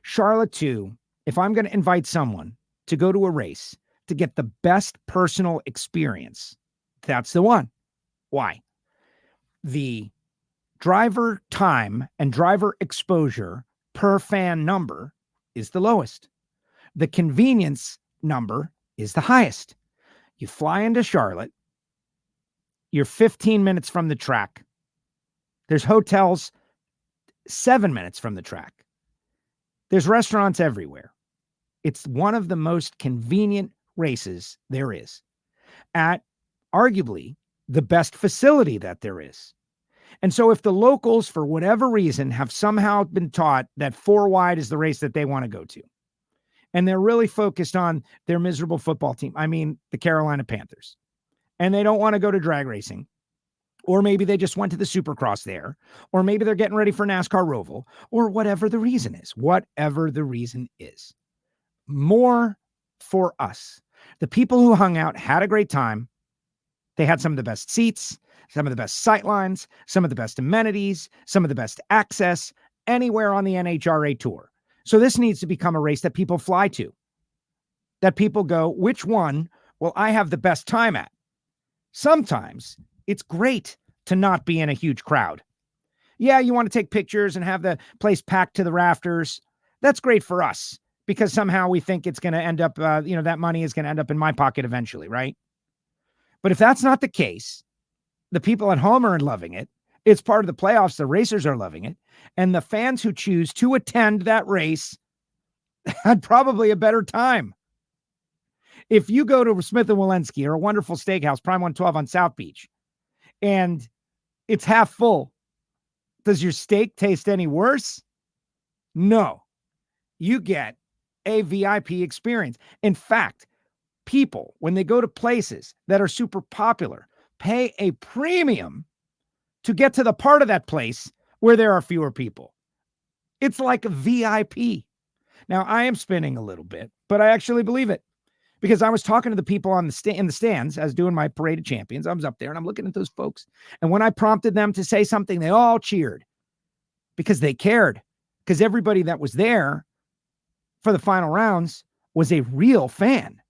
Charlotte 2, if I'm going to invite someone to go to a race to get the best personal experience, that's the one. Why? The driver time and driver exposure per fan number is the lowest. The convenience number is the highest. You fly into Charlotte, you're 15 minutes from the track. There's hotels 7 minutes from the track. There's restaurants everywhere. It's one of the most convenient races there is at arguably the best facility that there is. And so if the locals, for whatever reason, have somehow been taught that 4 wide is the race that they want to go to, and they're really focused on their miserable football team, I mean, the Carolina Panthers, and they don't want to go to drag racing, or maybe they just went to the Supercross there, or maybe they're getting ready for NASCAR Roval, or whatever the reason is, more for us. The people who hung out had a great time. They had some of the best seats, some of the best sight lines, some of the best amenities, some of the best access anywhere on the NHRA tour. So this needs to become a race that people fly to, that people go, which one will I have the best time at? Sometimes it's great to not be in a huge crowd. Yeah, you want to take pictures and have the place packed to the rafters. That's great for us because somehow we think it's going to end up, that money is going to end up in my pocket eventually, right? But if that's not the case, the people at home are loving it. It's part of the playoffs. The racers are loving it. And the fans who choose to attend that race had probably a better time. If you go to Smith & Walensky or a wonderful steakhouse, Prime 112 on South Beach, and it's half full, does your steak taste any worse? No. You get a VIP experience. In fact, people, when they go to places that are super popular, pay a premium to get to the part of that place where there are fewer people. It's like a VIP. Now, I am spinning a little bit, but I actually believe it because I was talking to the people on in the stands. I was doing my Parade of Champions. I was up there and I'm looking at those folks. And when I prompted them to say something, they all cheered because they cared, because everybody that was there for the final rounds was a real fan.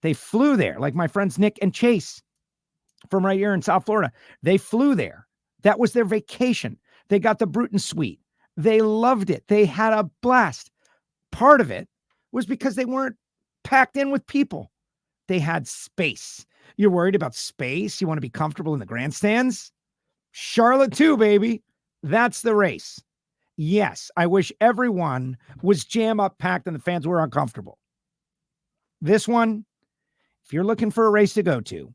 They flew there, like my friends Nick and Chase from right here in South Florida. They flew there. That was their vacation. They got the Bruton suite. They loved it. They had a blast. Part of it was because they weren't packed in with people. They had space. You're worried about space? You want to be comfortable in the grandstands? Charlotte too, baby. That's the race. Yes, I wish everyone was jam up packed and the fans were uncomfortable. This one, if you're looking for a race to go to,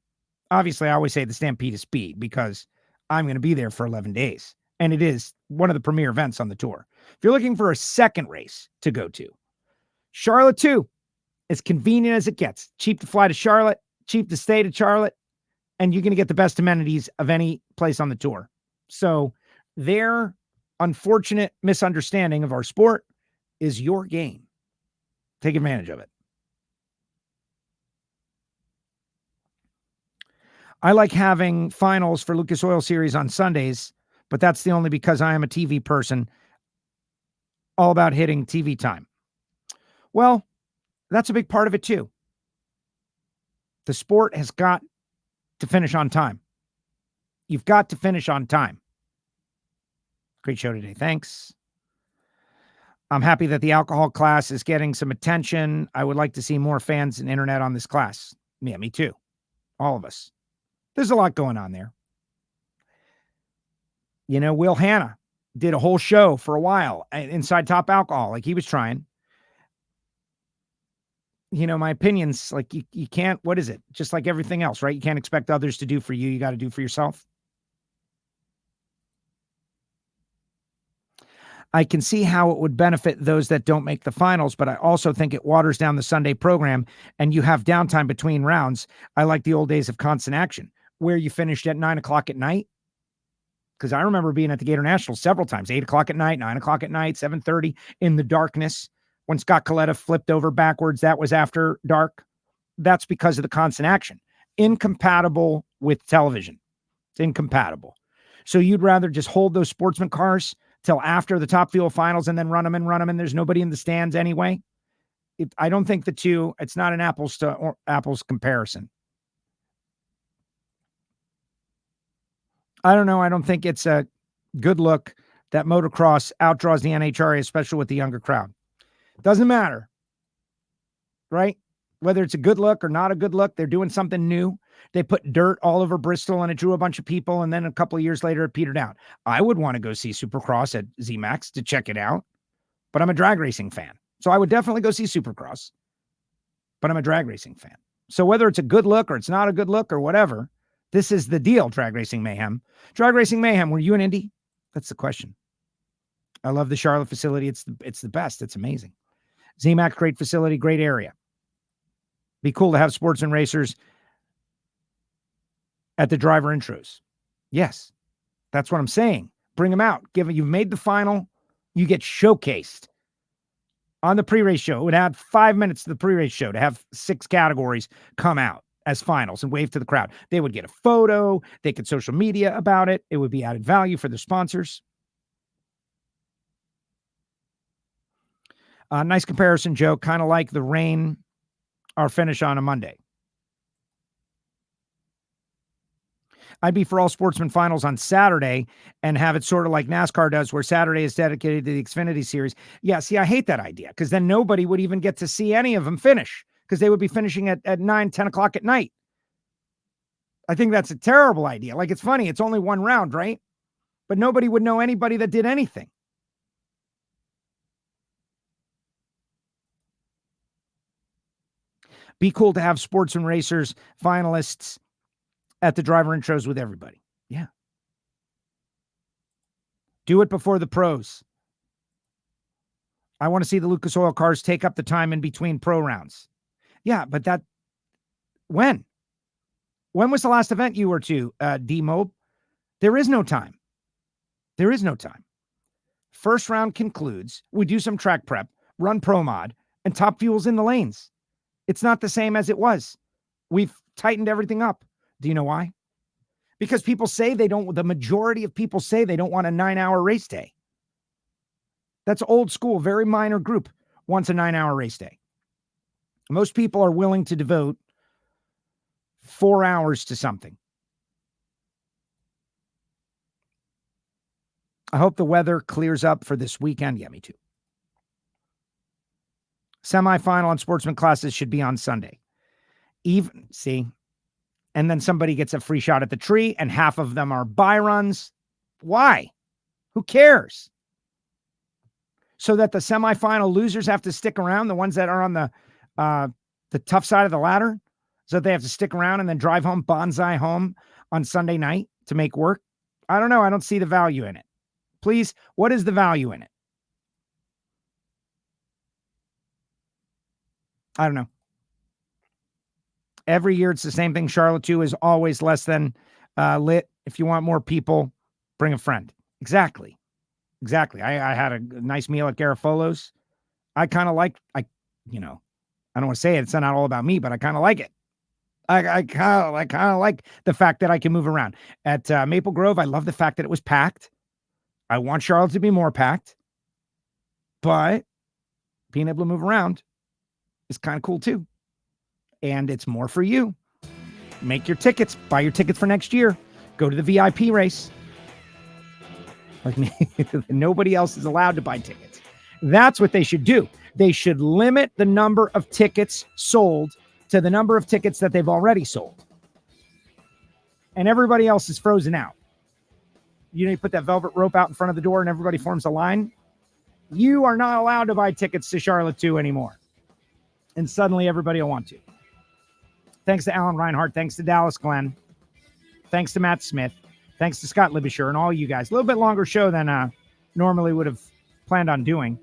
obviously I always say the Stampede of Speed because I'm going to be there for 11 days. And it is one of the premier events on the tour. If you're looking for a second race to go to, Charlotte 2, as convenient as it gets. Cheap to fly to Charlotte, cheap to stay to Charlotte, and you're going to get the best amenities of any place on the tour. So their unfortunate misunderstanding of our sport is your game. Take advantage of it. I like having finals for Lucas Oil Series on Sundays, but that's the only because I am a TV person, all about hitting TV time. Well, that's a big part of it too. The sport has got to finish on time. You've got to finish on time. Great show today. Thanks. I'm happy that the alcohol class is getting some attention. I would like to see more fans and internet on this class. Yeah, me too. All of us. There's a lot going on there. You know, Will Hanna did a whole show for a while inside Top Alcohol. Like he was trying. You know, my opinions, like you can't, what is it? Just like everything else, right? You can't expect others to do for you. You got to do for yourself. I can see how it would benefit those that don't make the finals, but I also think it waters down the Sunday program and you have downtime between rounds. I like the old days of constant action where you finished at 9 o'clock at night. Because I remember being at the Gator National several times, 8 o'clock at night, 9 o'clock at night, 7:30 in the darkness. When Scott Coletta flipped over backwards, that was after dark. That's because of the constant action. Incompatible with television. It's incompatible. So you'd rather just hold those sportsman cars till after the Top Fuel finals and then run them and there's nobody in the stands anyway. I don't think the two, it's not an apples to apples comparison. I don't know. I don't think it's a good look that motocross outdraws the NHRA, especially with the younger crowd. Doesn't matter, right? Whether it's a good look or not a good look, they're doing something new. They put dirt all over Bristol and it drew a bunch of people. And then a couple of years later, it petered out. I would want to go see Supercross at ZMAX to check it out, but I'm a drag racing fan. So I would definitely go see Supercross, but I'm a drag racing fan. So whether it's a good look or it's not a good look or whatever, this is the deal, Drag Racing Mayhem. Drag Racing Mayhem, were you in Indy? That's the question. I love the Charlotte facility. It's the best. It's amazing. ZMAX, great facility, great area. Be cool to have sports and racers at the driver intros. Yes, that's what I'm saying. Bring them out. You've made the final, you get showcased on the pre-race show. It would add 5 minutes to the pre-race show to have 6 categories come out as finals and wave to the crowd. They would get a photo. They could social media about it. It would be added value for the sponsors. Nice comparison, Joe. Kind of like the rain, our finish on a Monday. I'd be for all sportsman finals on Saturday and have it sort of like NASCAR does, where Saturday is dedicated to the Xfinity Series. Yeah, see, I hate that idea because then nobody would even get to see any of them finish because they would be finishing at 9, 10 o'clock at night. I think that's a terrible idea. Like, it's funny. It's only one round, right? But nobody would know anybody that did anything. Be cool to have sports and racers, finalists at the driver intros with everybody. Yeah. Do it before the pros. I want to see the Lucas Oil cars take up the time in between pro rounds. Yeah, but when? When was the last event you were to, D-Mob? There is no time. There is no time. First round concludes. We do some track prep, run pro mod, and top fuel's in the lanes. It's not the same as it was. We've tightened everything up. Do you know why? Because people say the majority of people say they don't want a 9-hour race day. That's old school, very minor group wants a 9-hour race day. Most people are willing to devote 4 hours to something. I hope the weather clears up for this weekend. Yeah, me too. Semifinal on sportsman classes should be on Sunday. And then somebody gets a free shot at the tree, and half of them are buy runs. Why? Who cares? So that the semifinal losers have to stick around, the ones that are on the tough side of the ladder, so that they have to stick around and then drive home, bonsai home on Sunday night to make work. I don't know. I don't see the value in it. Please, what is the value in it? I don't know. Every year it's the same thing. Charlotte 2 is always less than lit. If you want more people, bring a friend. Exactly. I had a nice meal at Garofalo's. I kind of like, I don't want to say it. It's not all about me, but I kind of like it. I kind of like the fact that I can move around. At Maple Grove, I love the fact that it was packed. I want Charlotte to be more packed, but being able to move around is kind of cool too. And it's more for you. Make your tickets, buy your tickets for next year. Go to the VIP race. Like nobody else is allowed to buy tickets. That's what they should do. They should limit the number of tickets sold to the number of tickets that they've already sold. And everybody else is frozen out. You put that velvet rope out in front of the door and everybody forms a line. You are not allowed to buy tickets to Charlotte 2 anymore. And suddenly everybody will want to. Thanks to Alan Reinhart. Thanks to Dallas Glenn. Thanks to Matt Smith. Thanks to Scott Libersher and all you guys. A little bit longer show than normally would have planned on doing.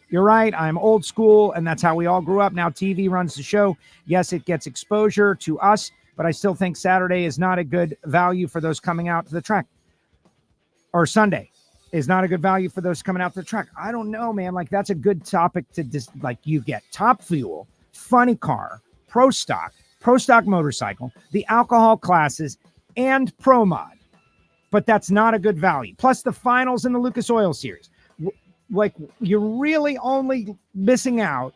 You're right. I'm old school, and that's how we all grew up. Now TV runs the show. Yes, it gets exposure to us, but I still think Saturday is not a good value for those coming out to the track. Or Sunday is not a good value for those coming out to the track. I don't know, man. Like, that's a good topic to you get Top Fuel, Funny Car, Pro Stock Motorcycle, the alcohol classes, and Pro Mod. But that's not a good value. Plus the finals in the Lucas Oil Series. Like, you're really only missing out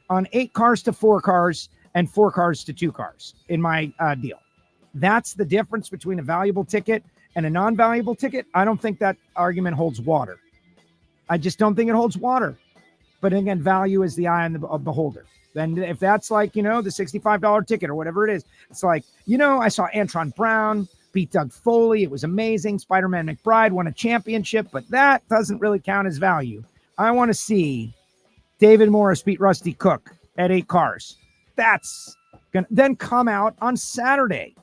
on 8 cars to 4 cars and 4 cars to 2 cars in my deal. That's the difference between a valuable ticket and a non-valuable ticket. I don't think that argument holds water. I just don't think it holds water. But again, value is the eye of the beholder. Then if that's like, the $65 ticket or whatever it is, it's like, I saw Antron Brown beat Doug Foley. It was amazing. Spider-Man McBride won a championship, but that doesn't really count as value. I want to see David Morris beat Rusty Cook at 8 cars. That's going to then come out on Saturday.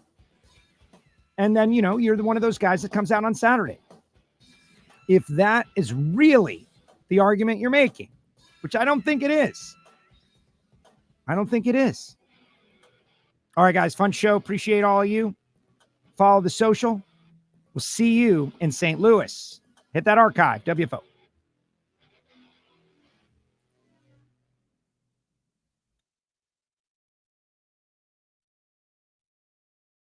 And then, you're one of those guys that comes out on Saturday. If that is really the argument you're making, which I don't think it is. All right, guys, fun show. Appreciate all of you. Follow the social. We'll see you in St. Louis. Hit that archive, WFO.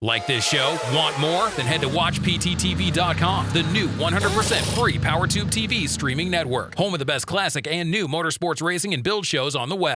Like this show? Want more? Then head to WatchPTTV.com, the new 100% free PowerTube TV streaming network. Home of the best classic and new motorsports racing and build shows on the web.